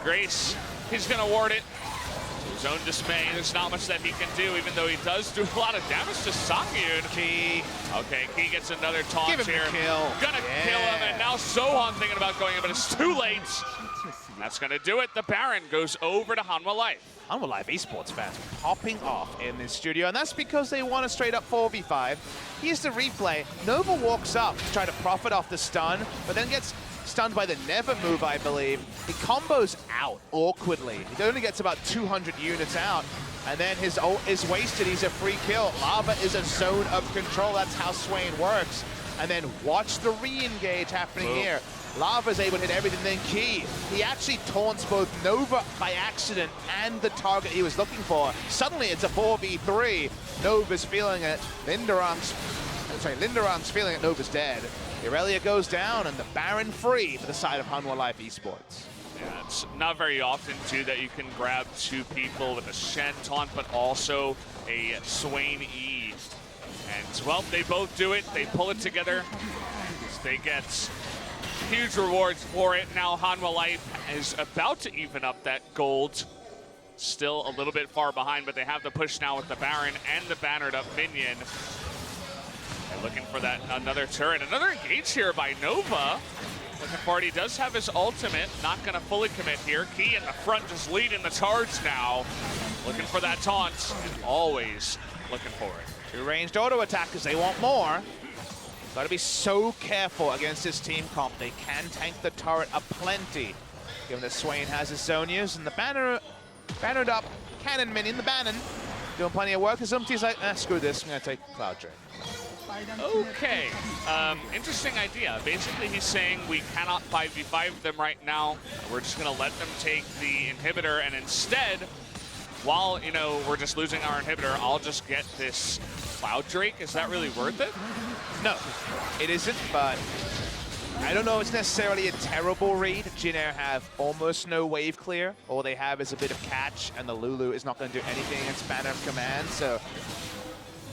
Grace, he's going to ward it. His own dismay. There's not much that he can do, even though he does do a lot of damage to Sangyun. Key. Okay, Key gets another taunt Give him here. the kill. Gonna kill him, and now Sohan thinking about going in, but it's too late. That's gonna do it. The Baron goes over to Hanwha Life. Hanwha Life Esports fans popping off in this studio, and that's because they want a straight up 4v5. Here's the replay. Nova walks up to try to profit off the stun, but then gets stunned by the Never move, I believe. He combos out awkwardly. He only gets about 200 units out, and then his ult is wasted. He's a free kill. Lava is a zone of control. That's how Swain works. And then watch the re-engage happening here. Lava's able to hit everything, then Key. He actually taunts both Nova by accident and the target he was looking for. Suddenly it's a 4v3. Nova's feeling it. Linderon's feeling it. Nova's dead. Irelia goes down, and the Baron free for the side of Hanwha Life Esports. Yeah, it's not very often, too, that you can grab 2 people with a Shen taunt, but also a Swain E. And, well, they both do it. They pull it together. They get huge rewards for it. Now Hanwha Life is about to even up that gold. Still a little bit far behind, but they have the push now with the Baron and the bannered up minion. They're looking for that another turret. Another engage here by Nova. Looking for it. He does have his ultimate. Not going to fully commit here. Key in the front just leading the charge now. looking for that taunt, and always looking for it. Two ranged auto attackers, they want more. Got to be so careful against this team comp. They can tank the turret aplenty, given that Swain has his Zonias and the bannered up cannon minion, the Bannon, doing plenty of work. And Zumti's like, screw this, I'm going to take Cloud Drake. Okay, interesting idea. Basically, he's saying we cannot 5v5 them right now. We're just going to let them take the inhibitor, and instead, while, you know, we're just losing our inhibitor, I'll just get this Cloud Drake. Is that really worth it? No, it isn't, but I don't know it's necessarily a terrible read. Jin Air have almost no wave clear. All they have is a bit of catch, and the Lulu is not going to do anything against Banner of Command, so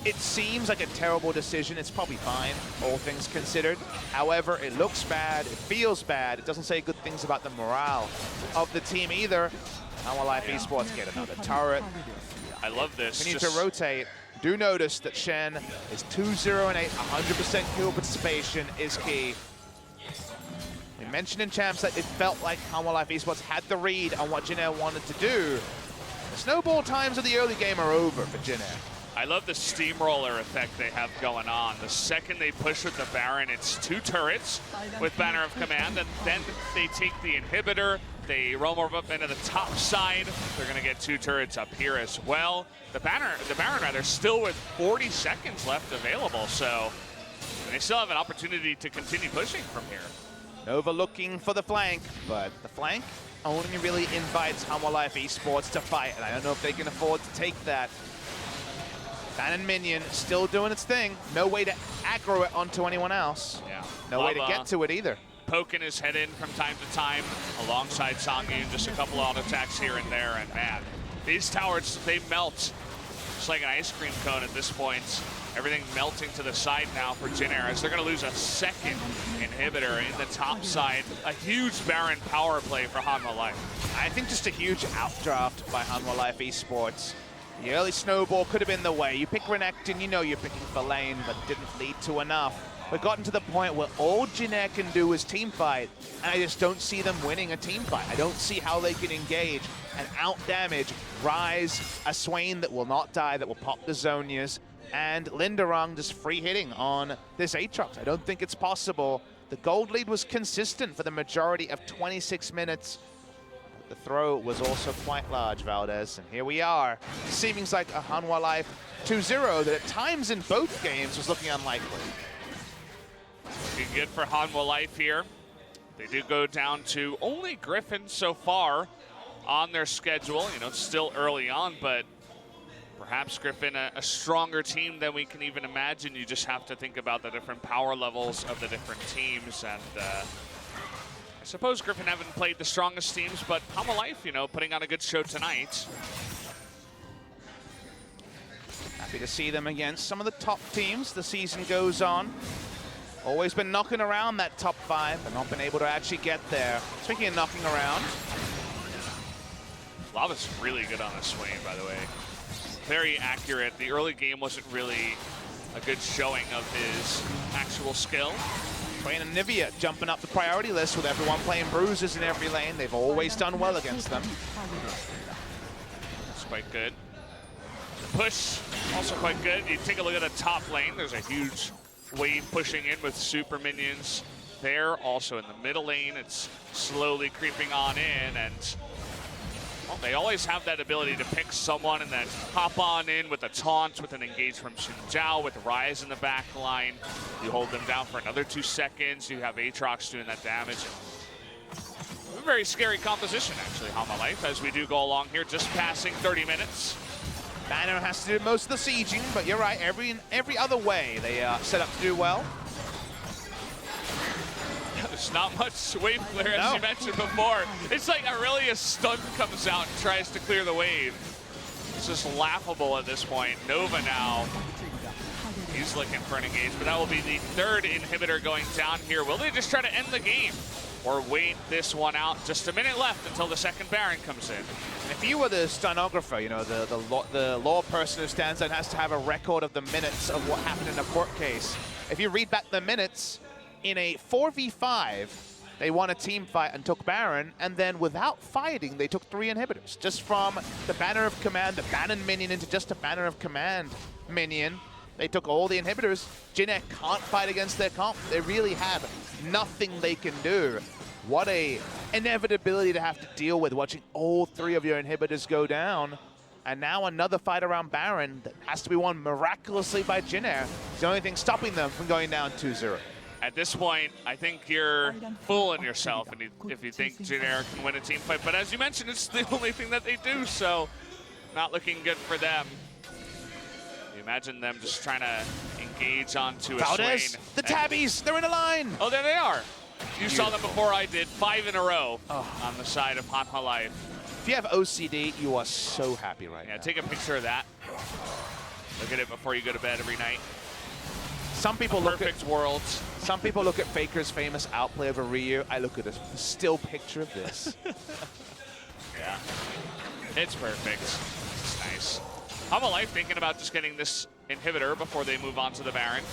it seems like a terrible decision. It's probably fine, all things considered. However, it looks bad, it feels bad. It doesn't say good things about the morale of the team either. Hanwha Life Esports get another turret. I love this. We need to rotate. Do notice that Shen is 2-0 and 8. 100% kill participation is key. We mentioned in champs that it felt like Hanwha Life Esports had the read on what Jin Air wanted to do. The snowball times of the early game are over for Jin Air. I love the steamroller effect they have going on. The second they push with the Baron, it's 2 turrets with Banner of Command, and then they take the inhibitor, they roam up into the top side. They're gonna get 2 turrets up here as well. The Baron rather, still with 40 seconds left available, so they still have an opportunity to continue pushing from here. Nova looking for the flank, but the flank only really invites Hanwha Life Esports to fight, and I don't know if they can afford to take that. Bannon minion still doing its thing. No way to aggro it onto anyone else. Yeah. No way to get to it either. Poking his head in from time to time alongside Songyun, just a couple auto attacks here and there, and man, these towers, they melt. Just like an ice cream cone at this point. Everything melting to the side now for Jin Air as they're going to lose a second inhibitor in the top side. A huge Baron power play for Hanwha Life. I think just a huge outdraft by Hanwha Life Esports. The early snowball could have been the way. You pick Renekton, you know you're picking for lane, but didn't lead to enough. We've gotten to the point where all Jin Air can do is team fight, and I just don't see them winning a team fight. I don't see how they can engage and out-damage Ryze, a Swain that will not die, that will pop the Zonias, and Linderung just free hitting on this Aatrox. I don't think it's possible. The gold lead was consistent for the majority of 26 minutes. The throw was also quite large, Valdez, and here we are. It seems like a Hanwha Life 2-0 that at times in both games was looking unlikely. Looking good for Hanwha Life here. They do go down to only Griffin so far on their schedule. You know, it's still early on, but perhaps Griffin a stronger team than we can even imagine. You just have to think about the different power levels of the different teams, and I suppose Griffin haven't played the strongest teams, but Hanwha Life, you know, putting on a good show tonight. Happy to see them against some of the top teams. The season goes on. Always been knocking around that top 5, but not been able to actually get there. Speaking of knocking around. Lava's really good on a Swain, by the way. Very accurate. The early game wasn't really a good showing of his actual skill. Swain and Nivea jumping up the priority list with everyone playing bruises in every lane. They've always done well against them. That's quite good. The push, also quite good. You take a look at the top lane. There's a huge wave pushing in with super minions there. Also in the middle lane, it's slowly creeping on in, and well, they always have that ability to pick someone and then hop on in with a taunt, with an engage from Xin Zhao, with Ryze in the back line. You hold them down for another 2 seconds. You have Aatrox doing that damage. A very scary composition, actually, Hanwha Life, as we do go along here, just passing 30 minutes. Banner has to do most of the sieging, but you're right, every other way they set up to do well. There's not much wave clear, as you mentioned before. It's like Aurelia stun comes out and tries to clear the wave. It's just laughable at this point. Nova now, he's looking for an engage, but that will be the 3rd inhibitor going down here. Will they just try to end the game or wait this one out? Just a minute left until the 2nd Baron comes in. And if you were the stenographer, you know, the law person who stands there and has to have a record of the minutes of what happened in a court case. If you read back the minutes, in a 4v5, They won a team fight and took Baron, and then without fighting, they took 3 inhibitors. Just from the Banner of Command, the Banon minion, into just a Banner of Command minion. They took all the inhibitors. Jin Air can't fight against their comp. They really have nothing they can do. What a inevitability to have to deal with, watching all 3 of your inhibitors go down. And now another fight around Baron that has to be won miraculously by Jin Air. It's the only thing stopping them from going down 2-0. At this point, I think you're fooling yourself if you think Jin Air can win a team fight. But as you mentioned, it's the only thing that they do, so not looking good for them. You imagine them just trying to engage onto a Valdez, Swain. the Tabbies, they're in a line. Oh, there they are. You saw them before I did, 5 in a row on the side of Hanwha Life. If you have OCD, you are so happy right now. Yeah, take a picture of that. Look at it before you go to bed every night. Some people look at worlds. Some people look at Faker's famous outplay over Ryu. I look at a still picture of this. Yeah, it's perfect. It's nice. Hanwha Life thinking about just getting this inhibitor before they move on to the Baron.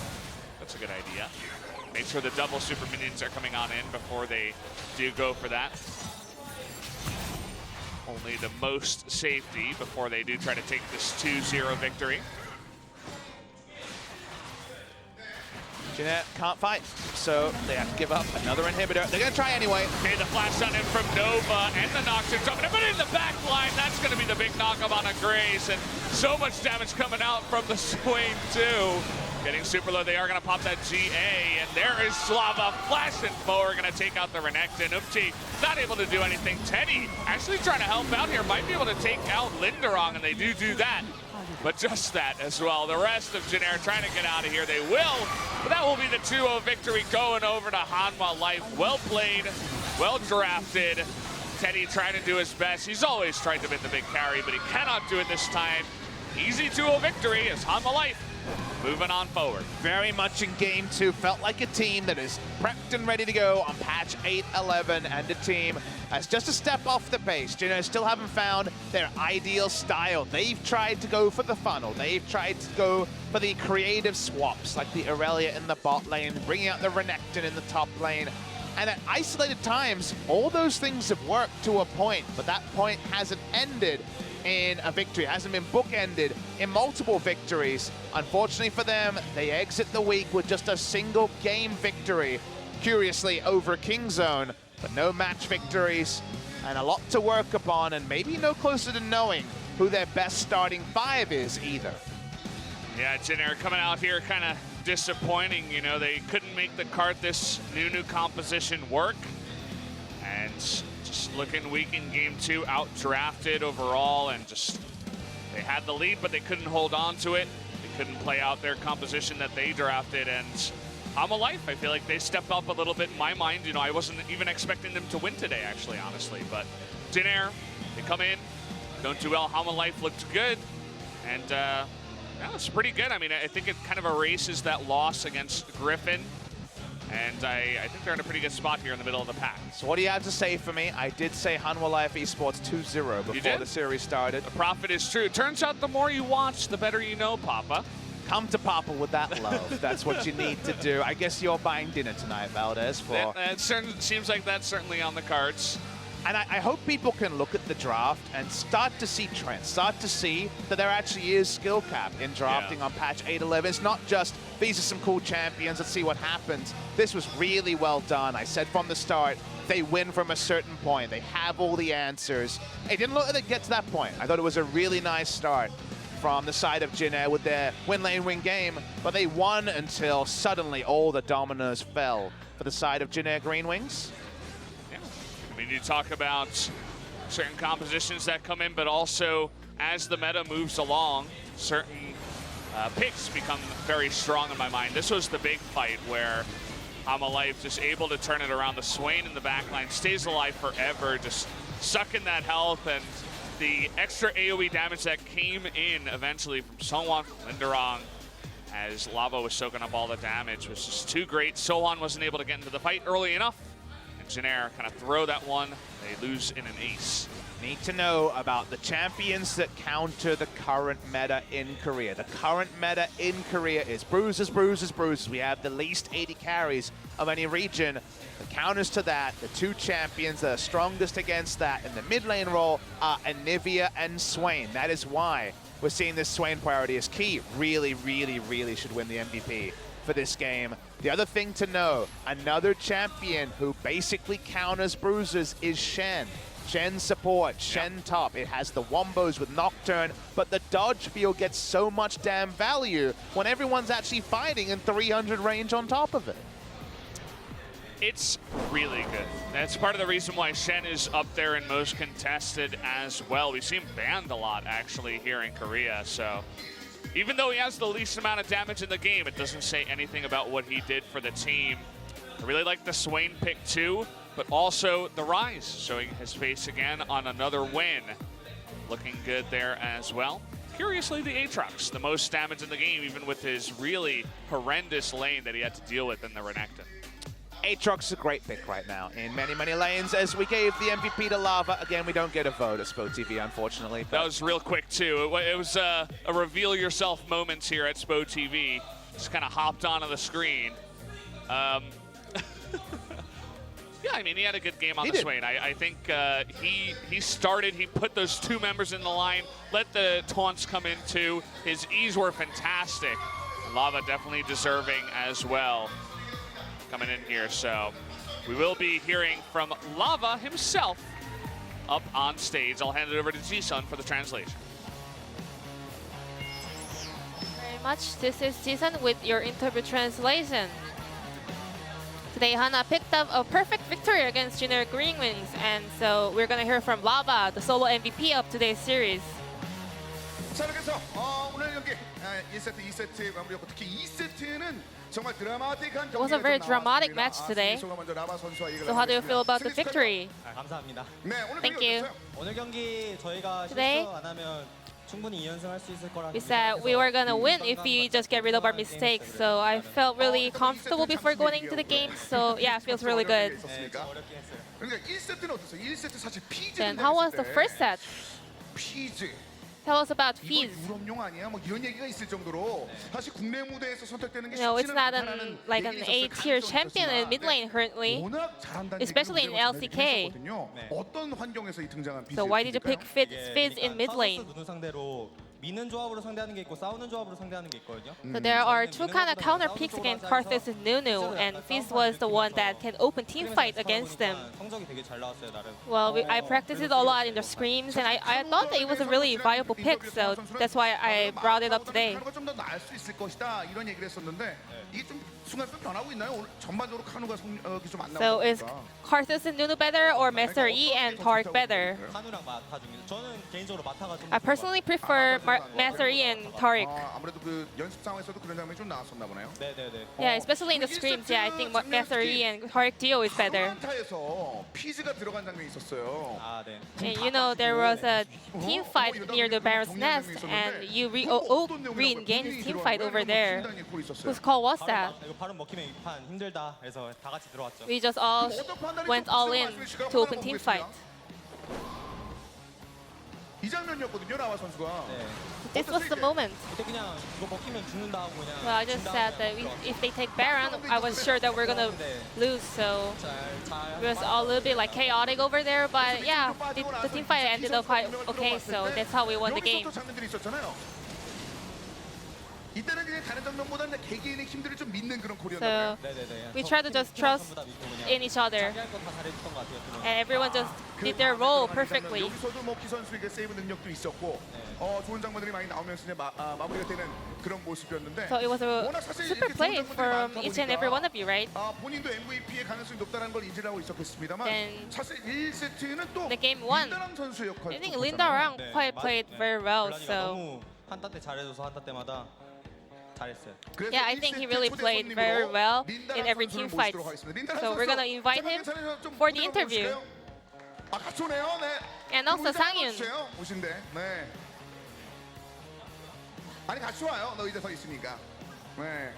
That's a good idea. Make sure the double super minions are coming on in before they do go for that. Only the most safety before they do try to take this 2-0 victory. Jin Air can't fight, so they have to give up another inhibitor. They're going to try anyway. Okay, the flash on in from Nova and the Nocturne jumping in, but in the back line, that's going to be the big knock-up on a Grace, and so much damage coming out from the Swain too. Getting super low, they are going to pop that GA, and there is Slava flashing forward, going to take out the Renekton. Oopsie, not able to do anything. Teddy actually trying to help out here, might be able to take out Linderong, and they do that. But just that as well. The rest of Jin Air trying to get out of here. They will, but that will be the 2-0 victory going over to Hanwha Life. Well played, well drafted. Teddy trying to do his best. He's always tried to win the big carry, but he cannot do it this time. Easy 2-0 victory as Hanwha Life moving on forward. Very much in game 2. Felt like a team that is prepped and ready to go on patch 8.11, and a team that's just a step off the pace. You know, still haven't found their ideal style. They've tried to go for the funnel. They've tried to go for the creative swaps, like the Aurelia in the bot lane, bringing out the Renekton in the top lane. And at isolated times, all those things have worked to a point, but that point hasn't ended in a victory, hasn't been bookended in multiple victories. Unfortunately for them, they exit the week with just a single game victory, curiously over Kingzone, but no match victories and a lot to work upon, and maybe no closer to knowing who their best starting 5 is either. Yeah, Jin Air coming out here kind of disappointing. You know, they couldn't make the Karthus Nunu composition work, and just looking weak in game 2, out-drafted overall, and just they had the lead, but they couldn't hold on to it. They couldn't play out their composition that they drafted, and Hanwha Life, I feel like they stepped up a little bit in my mind. You know, I wasn't even expecting them to win today, actually, honestly, but Jin Air, they come in, don't do well. Hanwha Life looked good, and yeah, it's pretty good. I mean, I think it kind of erases that loss against Griffin. And I think they're in a pretty good spot here in the middle of the pack. So what do you have to say for me? I did say Hanwha Life Esports 2-0 before the series started. The prophet is true. Turns out the more you watch, the better you know, Papa. Come to Papa with that love. That's what you need to do. I guess you're buying dinner tonight, Valdez. It seems like that's certainly on the cards. And I hope people can look at the draft and start to see trends, start to see that there actually is skill cap in drafting on patch 8.11. It's not just, these are some cool champions, let's see what happens. This was really well done. I said from the start, they win from a certain point. They have all the answers. It didn't look like they get to that point. I thought it was a really nice start from the side of Jin Air with their win lane win game, but they won until suddenly all the dominoes fell for the side of Jin Air GreenWings. I mean, you talk about certain compositions that come in, but also as the meta moves along, certain picks become very strong in my mind. This was the big fight where Hanwha Life just able to turn it around. The Swain in the backline stays alive forever, just sucking that health, and the extra AoE damage that came in eventually from Sohwan, Linderong, as Lava was soaking up all the damage, was just too great. Sohwan wasn't able to get into the fight early enough. Jin Air kind of throw that one. They lose in an ace. need to know about the champions that counter the current meta in Korea. The current meta in Korea is bruises, bruises, bruises. We have the least 80 carries of any region. The counters to that, the two champions that are strongest against that in the mid lane role are Anivia and Swain. That is why we're seeing this Swain priority as key. Really, really, really should win the MVP for this game. The other thing to know, another champion who basically counters bruises is Shen. Shen support, Shen top. It has the wombos with Nocturne, but the dodge field gets so much damn value when everyone's actually fighting in 300 range on top of it. It's really good. That's part of the reason why Shen is up there in most contested as well. We've seen banned a lot actually here in Korea, so even though he has the least amount of damage in the game, it doesn't say anything about what he did for the team. I really like the Swain pick too, but also the Rise showing his face again on another win. Looking good there as well. Curiously, the Aatrox, the most damage in the game, even with his really horrendous lane that he had to deal with in the Renekton. Aatrox is a great pick right now in many, many lanes. As we gave the MVP to Lava, again, we don't get a vote at Spo TV, unfortunately. That was real quick, too. It was a reveal yourself moments here at Spo TV. Just kind of hopped onto the screen. Yeah, I mean, he had a good game on the Swain. I think he started, he put those two members in the line, let the taunts come in too. His E's were fantastic. Lava definitely deserving as well coming in here. So we will be hearing from Lava himself up on stage. I'll hand it over to Jisun for the translation. Very much. This is Jisun with your interview translation. Today, Hanwha picked up a perfect victory against generic GreenWings, and so we're going to hear from Lava, the solo MVP of today's series. 자, 그래서 오늘 경기 1세트, 2세트 마무리였고 특히 2세트는 정말 드라마틱한 It was a very dramatic match today. So how do you feel about the victory? 감사합니다. Thank you. 오늘 경기 저희가 Today, 실수 안 하면 충분히 2연승할 수 있을 거라. we said we were going to win if we just get rid of our mistakes. So I felt really comfortable before going into the game. So yeah, it feels really good. 그러니까 1세트는 어땠어요? 1세트 사실 피즈. Then how was the first set? 피즈. Tell us about 이거 Fizz. 유럽용 아니야? 뭐 이런 얘기가 있을 정도로 사실 국내 무대에서 선택되는 게 You know, it's 쉽지는 not 않다는 like an 얘기가 있었어요. A-tier champion in mid lane currently. 워낙 잘한다는 especially in 얘기를 LCK. 했었거든요. 어떤 환경에서 이 등장한 피즈? So why did you pick Fizz in mid lane? 누누 상대로 미는 조합으로 상대하는 게 있고 싸우는 조합으로 상대하는 게 있거든요. So there are two kind of counter picks against Karthus and Nunu, and Fizz was the one that can open team fight against them. 성적이 되게 잘 나왔어요, 나름. Well, I practiced it a lot in the scrims, and I thought that it was a really viable pick, so that's why I brought it up today. 카누가 좀 더 나을 수 있을 것이다 이런 얘기를 했었는데 이게 좀 순간순간 변하고 있나요? 오늘 전반적으로 카누가 성적이 좀 안 So is 나오니까. Karthus and Nunu better, or Master E and Taric better? 카누랑 마타 중에서 저는 개인적으로 마타가 좀 I personally prefer Master E and Taric. 아무래도 그 연습 상황에서도 그런 장면이 좀 나왔었나 보네요. 네네네. Yeah, especially in the scrims, yeah, I think Master E and Taric duo is better. 타에서 피즈가 들어간 장면이 있었어요. 아, 네. And you know, there was a team fight near the Baron's Nest, and you re-engaged this team fight over there. Whose call was that? 이거 발음 먹히면 이 판 힘들다. 그래서 다 같이 들어왔죠. We just all went all in to open team fight. 이 장면이었거든요, 라와 선수가. 네. This was the moment. 그때 그냥 이거 먹히면 죽는다 하고 그냥. Well, I just said that if they take Baron, I was sure that we're gonna lose. So it was a little bit like chaotic over there. But yeah, the team fight ended up quite okay. So that's how we won the game. 이때는 그냥 다른 장면보다는 개개인의 힘들을 좀 믿는 그런 So 코리아인가요? 네네네. we try to just trust in each other, 자기 할거 다 잘해줬던 것 같아요. 두 명. and everyone just did their role perfectly. 여기서도 뭐 키 선수에게 세이브 능력도 있었고 좋은 장면들이 많이 나오면서 이제 마무리가 되는 그런 모습이었는데 So it was a 워낙 사실 super 이렇게 play 좋은 장면들이 from 많다 each and every one of you, right? 본인도 MVP의 가능성이 높다는 걸 인지를 하고 있었겠습니다만 Then 사실 1세트는 또 the game one. 린다랑 선수 역할을 I think 좀 Linda 했잖아요. Rang quite played very well. 블라디가 So 너무 한타 때 잘해줘서 한타 때마다 잘했어요. 그래서 yeah, I think he 1세트 really 초대 played 손님으로 very well 린다랑 in every 선수를 team fight. 모시도록 하겠습니다. 린다랑 So we're 선수, gonna invite 잠깐 him 괜찮아요? 좀 for the 무대로 interview. 보실까요? 같이 오네요. 네. And also 의자 상윤. 주세요. 오신데. 네. 아니 같이 와요. 너 의자 서 있으니까. 네.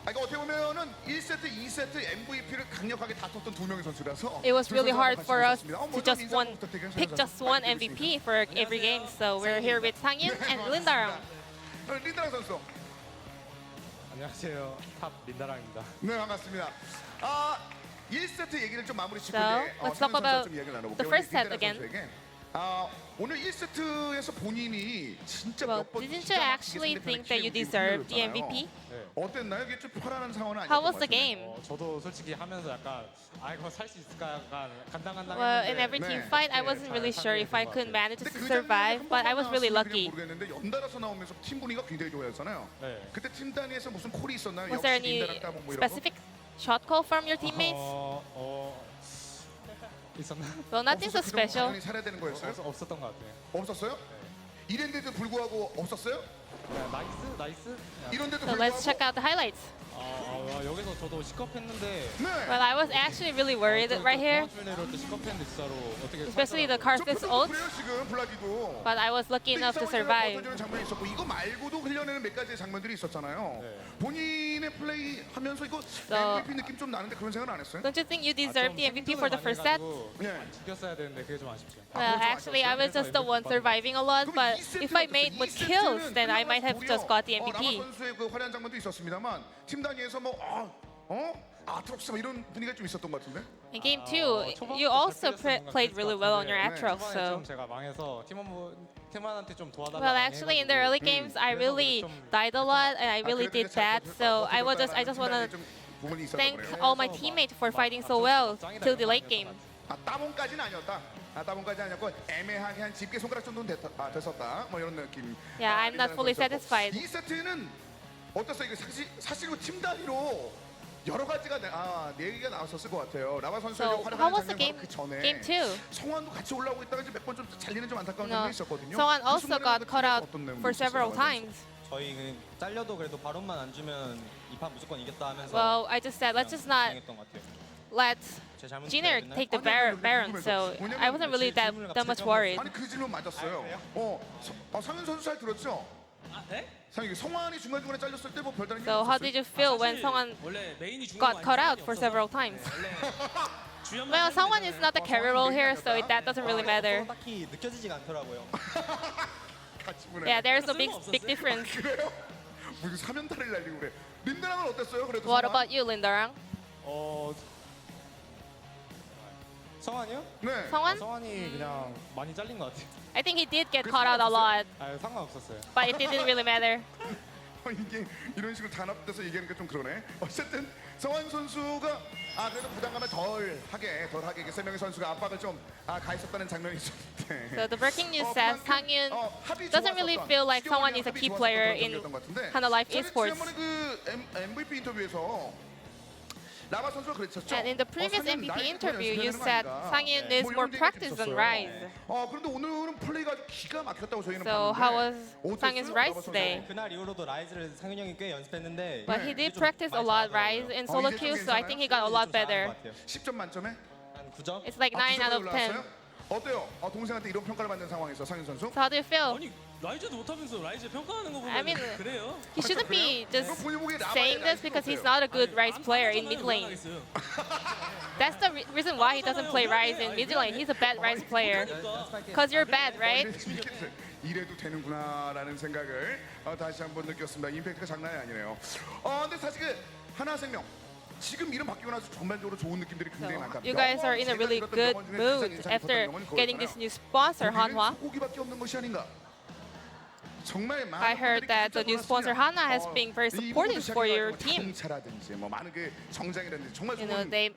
그러니까 어떻게 보면은 1세트, 2세트 MVP를 강력하게 다퉜던 두 명의 선수라서 It was really hard for us to 먼저 just 인사부터 대결 pick just one MVP for every game. So we're here with 상윤 and 린다랑. 린다랑 선수. 안녕하세요. 탑 린다랑입니다. 네, 반갑습니다. 1세트 얘기를 좀 마무리 짓고 So, 이제 let's 상윤 talk 선수와 about 좀 이야기를 나눠볼게요. the first 우리 set 린다랑 again. 선수에게. 오늘 1세트에서 본인이 진짜 Well, 몇번 didn't you actually think that you deserved the MVP? 어땠나요? 이게 좀 편안한 상황은 아니었던 How 것 was the 같은데. game? 저도 솔직히 하면서 약간 이거 살 수 있을까 약간 간당간당했는데. Well, in every team fight, I wasn't really sure if I could manage to survive, but I was really lucky. 모르겠는데 연달아서 나오면서 팀 분위기가 굉장히 좋아졌잖아요. 네. 그때 팀 단위에서 무슨 콜이 있었나요? Was there 역시 any 린다랑 따봉 뭐 이런 거? specific shot call from your teammates? 있었나? Well, nothing so 없어서 그런 거 special. 당연히 살아야 되는 거였어요? 없었던 것 같아요. 없었어요? 이랬는데도 불구하고 없었어요? 그냥 나이스. 이런데도 So let's check out the highlights. 여기서 저도 시컵했는데. 네. Well, I was actually really worried right here, 내려올 때 시컵했는데 진짜로 어떻게 especially the 살더라고요. Karthus 좀 ult, 그래요 지금 블라디도. but I was lucky enough to survive. 버텨주는 장면이 있었고 이거 말고도 흘려내는 몇 가지의 장면들이 있었잖아요. 네. 본인의 플레이 하면서 이거 So- MVP 느낌 좀 나는데 그런 생각 안 했어요? Don't you think you deserved the MVP for the first set? 네. 죽였어야 되는데 그게 좀 아쉽죠. Well, actually, I was just the one surviving a lot, but if I made more kills, then I might have just got the MVP. 라마 선수의 그 활약 장면도 있었습니다만 팀 단위에서 뭐 아트록스 뭐 이런 분위기가 좀 있었던 것 같은데. In game 2, you also played really well on your Atrox, 초반에 so... 좀 제가 망해서 팀원한테 좀 도와달라고 Well, actually, in the early games, I really died a lot, and I really did bad. So I just want to thank all my teammates for fighting so well till the late game. 따봉까지는 아니었다. 따봉까지는 아니었고 애매하게 한 집게 손가락 정도는 됐었다. 뭐 이런 느낌. Yeah, I'm not fully satisfied. 2세트는 어땠어요? 이게 사실 팀 단위로 여러 가지가 얘기가 나왔었을 것 같아요. 라바 선수의 So 활약하는 how was the 장면 game? 그 전에 Game 2. 성환도 같이 올라오고 있다가 이제 몇 번 좀 잘리는 좀 안타까운 No, 장면이 있었거든요. Songwon 그 also 순간에 got caught out 어떤 내용이 for 있었어요, several 라바 선수? times. 저희 그냥 잘려도 그래도 바론만 안 주면 이 판 무조건 이겼다 하면서 Well, I just said let's just not 진행했던 것 같아요. let 제 잘못 Jiner take the Baron, so I wasn't really that much worried. 아니 그 질문 맞았어요. 상윤 선수 잘 들었죠? 네? 상윤 성환이 중간중간에 잘렸을 때 뭐 별다른 게 So how did you feel when Songwon 원래 메인이 중요한 got caught out for several times? Well, Songwon is not the carry role here, so that doesn't really matter. 딱히 느껴지지가 않더라고요. 같이 보내. Yeah, there's a big difference. 그래요? 무슨 사면탈을 날리고 그래. 린다랑은 어땠어요? 그래도 What 성환? about you, Lindarang? 성환이요? 네. Songwon? 성환이 그냥 많이 잘린 것 같아요. I think he did get caught out a lot, 상관없었어요. but it didn't really matter. 이게 이런 식으로 단합돼서 얘기하니까 좀 그러네. 어쨌든 성환 선수가 그래도 부담감을 덜하게 이게 세 명의 선수가 압박을 좀 가했었다는 장면이 있었는데. So the breaking news says 상윤 doesn't really feel like Songwon is a key player in Hanwha Life Esports. 지난번에 그 MVP 인터뷰에서 라바 선수가 그랬었죠. And in the previous 상윤 MVP 나이 interview, you 연습해야 said 되는 거 상윤 아닌가. needs 뭐 more 이런 얘기가 좀 practice on 있었어요. Rise. 그런데 오늘은 플레이가 아주 기가 막혔다고 저희는 So 봤는데. how was 어땠어요? 상윤's 라바 Rise 선수? today? 그날 이후로도 라이즈를 상윤 형이 꽤 연습했는데 But he did practice a lot Rise in solo 이제 좀 queue, so I think he got a 좀 lot 잘하는 better. 것 같아요. 10점 만점에 한 9점? It's like 9 out of 10. 어때요? 동생한테 이런 평가를 받는 상황에서 상윤 선수? So how do you feel? 아니 라이즈도 못하면서 라이즈 평가하는 거 보면 I mean, 그래요? He shouldn't be just 그럼 본인 보기에 라바의 saying this 라이즈는 because he's 어때요? not a good Rise player in mid lane. 하겠어요. That's the reason why he doesn't play Rise in mid lane. He's a bad Rise player. Because you're bad, right? 이래도 되는구나라는 생각을 다시 한번 느꼈습니다. 임팩트가 장난이 아니네요. 근데 사실 그 하나생명 지금 이름 바뀌고 나서 전반적으로 좋은 느낌들이 So 굉장히 많다. you guys are in a really good mood after getting this new sponsor, Hanwha. 소고기밖에 없는 것이 아닌가. 정말 많은 I heard that the new sponsor Hanwha has 분들이 been very supportive for your team. 자동차라든지 뭐 많은 그 정장이라든지 정말 You know, 좋은, they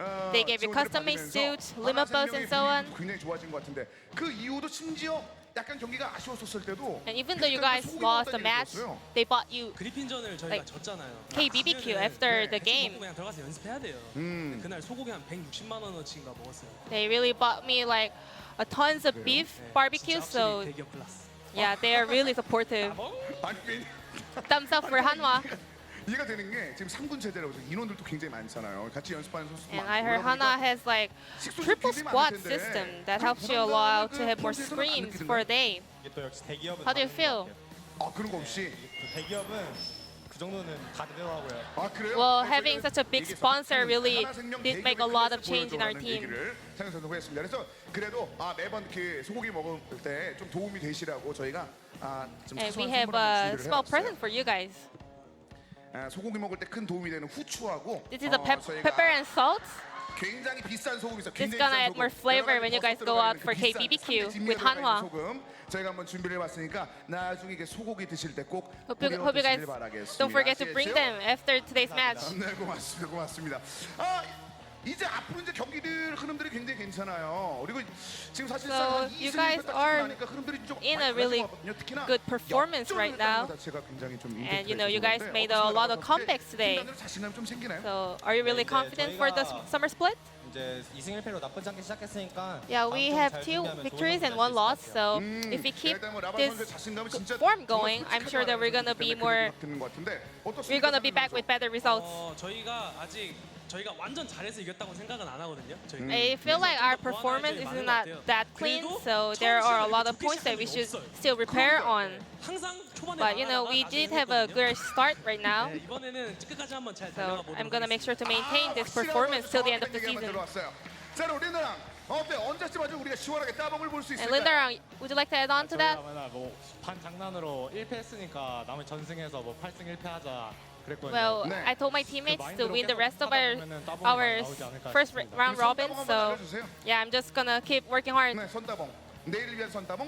gave you 지원들을 custom-made 받으면서 suits, limousines, and so on. 굉장히 좋아진 것 같은데 그 이후도 심지어 약간 경기가 아쉬웠었을 때도 And even though you guys lost the match, they bought you 그리핀전을 저희가 Like, 졌잖아요. KBBQ after the 같이 game. 먹고 그냥 들어가서 연습해야 돼요. 근데 그날 소고기 한 160만 원어치인가 먹었어요. They really bought me like a tons of beef barbecue, 진짜 so 확실히 대기업 클래스. yeah, they are really supportive. 아니 Thumbs up for Hanwha. 이해가 되는 게 지금 3군 체제라고 해서 인원들도 굉장히 많잖아요. 같이 연습하는 선수도 And 많고. I heard 그러다 Hanwha 보니까 has like triple squad system that helps you allow to have more screens for a day. 이게 또 역시 대기업은 How do you 다른 것 feel? 같아요. 그런 거 없이 그 대기업은 그 그 정도는 다 되더라고요. 아, 그래요? Well, 네, having 저희가 such a big 얘기했었죠. sponsor really 하나생명 did 대기업의 make a lot of 클래스 change in our 보여줘라는 team. 얘기를 창현 선수가 했습니다. 그래서 그래도 매번 그 소고기 먹을 때 좀 도움이 되시라고 저희가 좀 And we 사소한 have 선물 a 준비를 small 해봤어요. present for you guys. 소고기 먹을 때 큰 도움이 되는 후추하고 This is a 저희가 pepper and salt. 굉장히 비싼 소금 있어. This is gonna add more flavor when you guys go out for KBBQ with Hanwha. 소금 저희가 한번 준비를 해봤으니까 나중에 이게 소고기 드실 때 꼭 Hope you guys don't forget to bring them after today's match. 네, 고맙습니다. 고맙습니다. 이제 앞으로 이제 경기들 흐름들이 굉장히 괜찮아요. 그리고 지금 사실상 So 한 you 2승 guys 1패 are 나니까 흐름들이 좀 in 많이 a really 달라진 것 같거든요. 특히나 good performance right now. 역전을 자체가 굉장히 좀 And you 임팩트가 know, you guys 있었는데 made a lot of comebacks today. 순간적으로 자신감 좀 생기나요? So are you really 네, confident for the 저희가- summer split? 이제 2승 1패로 나쁘지 않게 시작했으니까 Yeah, we 다음 have 잘 2 준비하면 victories 좋은 and 성적 1 낼 수 있을 것 loss. 같아요. So if we keep 일단 뭐 라바 this 선수의 자신감이 진짜 form 정말 going, I'm 솔직하게 sure that we're 말하는 gonna be 선수이기 more, 때문에 듣는 것 같은데 어떻습니까, we're gonna be back 선수? with better results. 저희가 아직 저희가 완전 잘해서 이겼다고 생각은 안 하거든요. 저희. I feel like our performance is not that clean, so there are a lot of points that we should still repair on. 항상 초반에 But you know, we did have a good start right now. 네, 이번에는 끝까지 한번 잘 So 달려가 보도록 I'm gonna make sure to maintain this 확실한 performance till the end of 정확한 the 얘기가 season. 들어왔어요. 자, 우리 린다랑 어때? 언제쯤 아주 우리가 시원하게 따봉을 볼 수 And 있을까요? Linda, would you like to add on to that? 맨날 뭐반 장난으로 1패 했으니까 남의 전승해서 뭐 8승 1패 하자 그랬거든요. Well, 네. I told my teammates to win the rest of 하다 보면은 따봉이 our 많이 나오지 않을까 first 싶습니다. round robin. 손따봉 한번 So 알려주세요. yeah, I'm just gonna keep working hard. 네, 손따봉. 내일을 위한 손따봉.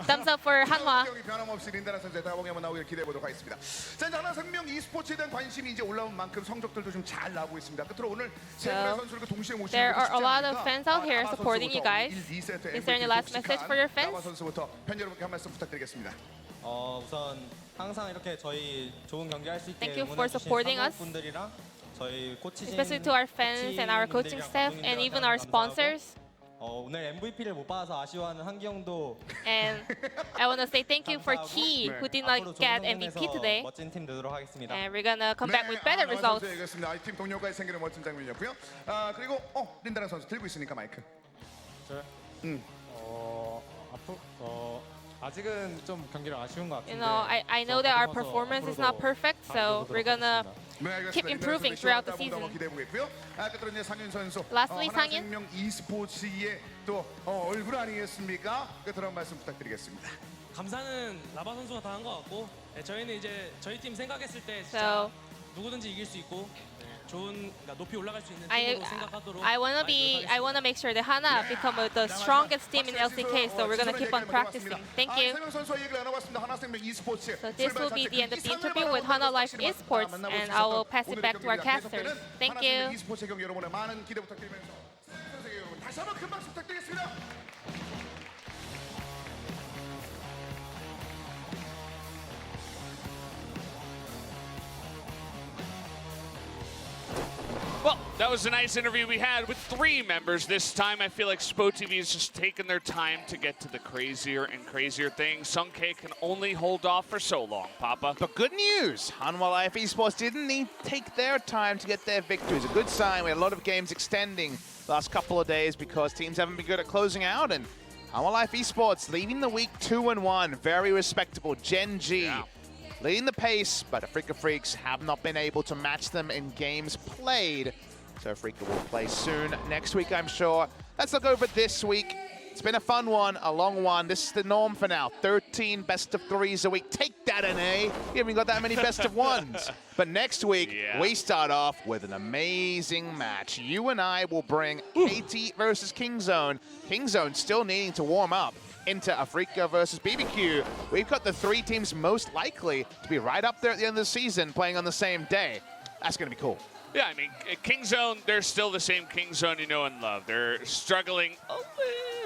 Thumbs up for Hanwha. 경기 변함없이 린다랑 선수의 따봉이 한번 나오길 기대해 보도록 하겠습니다. 자, 이제 하나생명 e스포츠에 대한 관심이 이제 올라온 만큼 성적들도 좀 잘 나오고 있습니다. 끝으로 오늘 세 분의 선수를 동시에 모시는 There 것도 are a 쉽지 lot of 않으니까 fans out here 라바 supporting you 선수부터 guys. 1, 2세트 Is there any last message for your fans? 라바 선수부터 팬 여러분께 한 말씀 부탁드리겠습니다. 우선 항상 이렇게 저희 좋은 경기 할 수 있게 Thank you for 응원해주신 supporting us. 분들이랑 저희 코치진 Especially to our fans and our coaching staff and even our sponsors. 오늘 MVP를 못 받아서 아쉬워하는 한기 형도 And I want to say thank you for 감사하고 Key, who did 앞으로 not 좋은 get 성공해서 MVP today. 멋진 팀 되도록 하겠습니다. And we're gonna come back with better results. 얘기했습니다. 팀 동료까지 생기는 멋진 장면이었고요. 그리고 린다랑 선수 들고 있으니까 마이크. 저요? 음. 앞으로 아직은 좀 경기를 아쉬운 것 같은데. You know, I know that our performance is not perfect, so we're gonna keep improving throughout the season. 기대해 보겠고요. 끝으로 이제 상윤 선수. Lastly, 상윤. 하나생명 e스포츠의 또 얼굴 아니겠습니까? 끝으로 한 말씀 부탁드리겠습니다. 감사는 라바 선수가 다 한 것 같고 저희는 이제 저희 팀 생각했을 때 진짜 So 누구든지 이길 수 있고 좋은 그러니까 높이 올라갈 수 있는 I 팀으로 생각하도록 I wanna make sure that Hana become the strongest team in LCK. So we're gonna keep on practicing. Thank you. 세명 선수와 얘기를 나눠봤습니다. 하나생명 e스포츠. So this will be the end of the interview with Hana Life Esports, and I will pass it back to our casters. Thank you. e스포츠 경기 여러분의 많은 기대 부탁드리면서 선수 여러분 다시 한번 큰 박수 부탁드리겠습니다. Well, that was a nice interview we had with 3 members this time. I feel like SpoTV has just taken their time to get to the crazier and crazier things. Sungk can only hold off for so long, Papa. But good news, Hanwha Life Esports didn't need to take their time to get their victories. A good sign. We had a lot of games extending the last couple of days because teams haven't been good at closing out. And Hanwha Life Esports leaving the week 2-1. Very respectable. Gen G. Yeah. Leading the pace, but FLICKR Freaks have not been able to match them in games played. So FLICKR will play soon next week, I'm sure. Let's look over this week. It's been a fun one, a long one. This is the norm for now. 13 best of 3s a week. Take that, NA. You haven't got that many best of 1s. But next week, we start off with an amazing match. You and I will bring KT versus Kingzone. Kingzone still needing to warm up into Africa versus BBQ. We've got the 3 teams most likely to be right up there at the end of the season playing on the same day. That's going to be cool. Yeah, I mean, Kingzone, they're still the same Kingzone you know and love. They're struggling a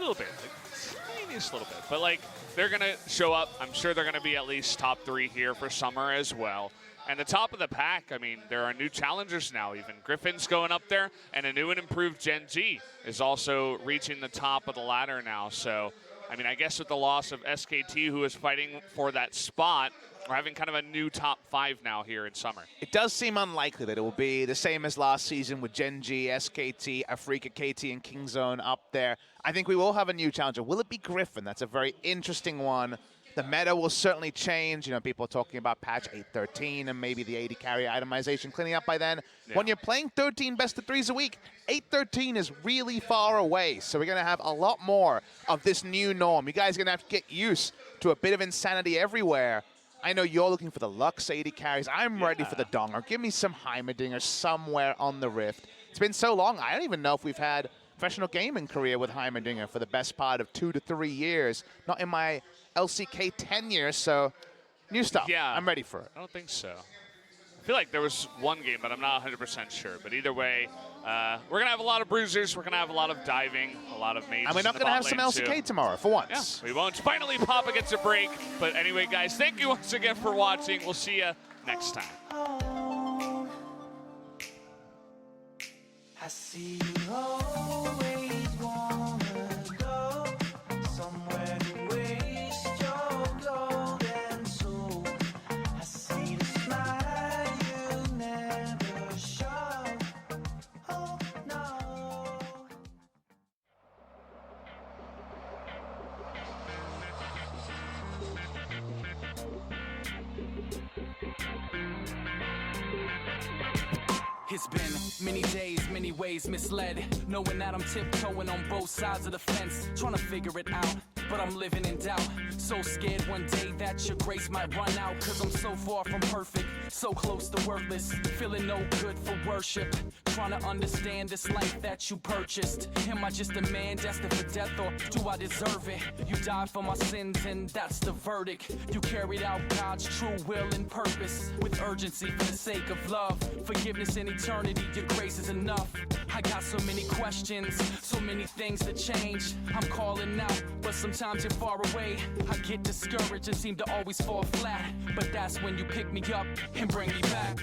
little bit, like tiniest little bit. But, like, they're going to show up. I'm sure they're going to be at least top 3 here for summer as well. And the top of the pack, I mean, there are new challengers now even. Griffin's going up there, and a new and improved Gen G is also reaching the top of the ladder now. So, I mean, I guess with the loss of SKT, who is fighting for that spot, we're having kind of a new top 5 now here in summer. It does seem unlikely that it will be the same as last season with Gen G, SKT, Africa, KT, and Kingzone up there. I think we will have a new challenger. Will it be Griffin? That's a very interesting one The meta will certainly change. You know, people are talking about patch 8.13 and maybe the 80 carry itemization cleaning up by then. Yeah. When you're playing 13 best of 3s a week, 8.13 is really far away. So we're going to have a lot more of this new norm. You guys are going to have to get used to a bit of insanity everywhere. I know you're looking for the Lux 80 carries. I'm ready for the Donger. Give me some Heimerdinger somewhere on the Rift. It's been so long. I don't even know if we've had professional gaming career with Heimerdinger for the best part of 2 to 3 years. Not in my LCK tenure, so new stuff. Yeah. I'm ready for it. I don't think so. I feel like there was one game, but I'm not 100% sure. But either way, we're going to have a lot of bruisers. We're going to have a lot of diving, a lot of mages. And we're not going to have some LCK tomorrow, for once. Yeah, we won't. Finally, Papa gets a break. But anyway, guys, thank you once again for watching. We'll see you next time. I see you always wanna go somewhere to waste your golden soul. I see the smile you never show. Oh no. It's been many days, many ways misled, knowing that I'm tiptoeing on both sides of the fence, trying to figure it out, but I'm living in doubt. So scared one day that your grace might run out, cause I'm so far from perfect, so close to worthless, feeling no good for worship, trying to understand this life that you purchased. Am I just a man destined for death, or do I deserve it? You died for my sins and that's the verdict. You carried out God's true will and purpose with urgency for the sake of love, forgiveness and eternity. Your grace is enough. I got so many questions, so many things to change. I'm calling out, but sometimes you're far away. I get discouraged and seem to always fall flat, but that's when you pick me up and bring me back.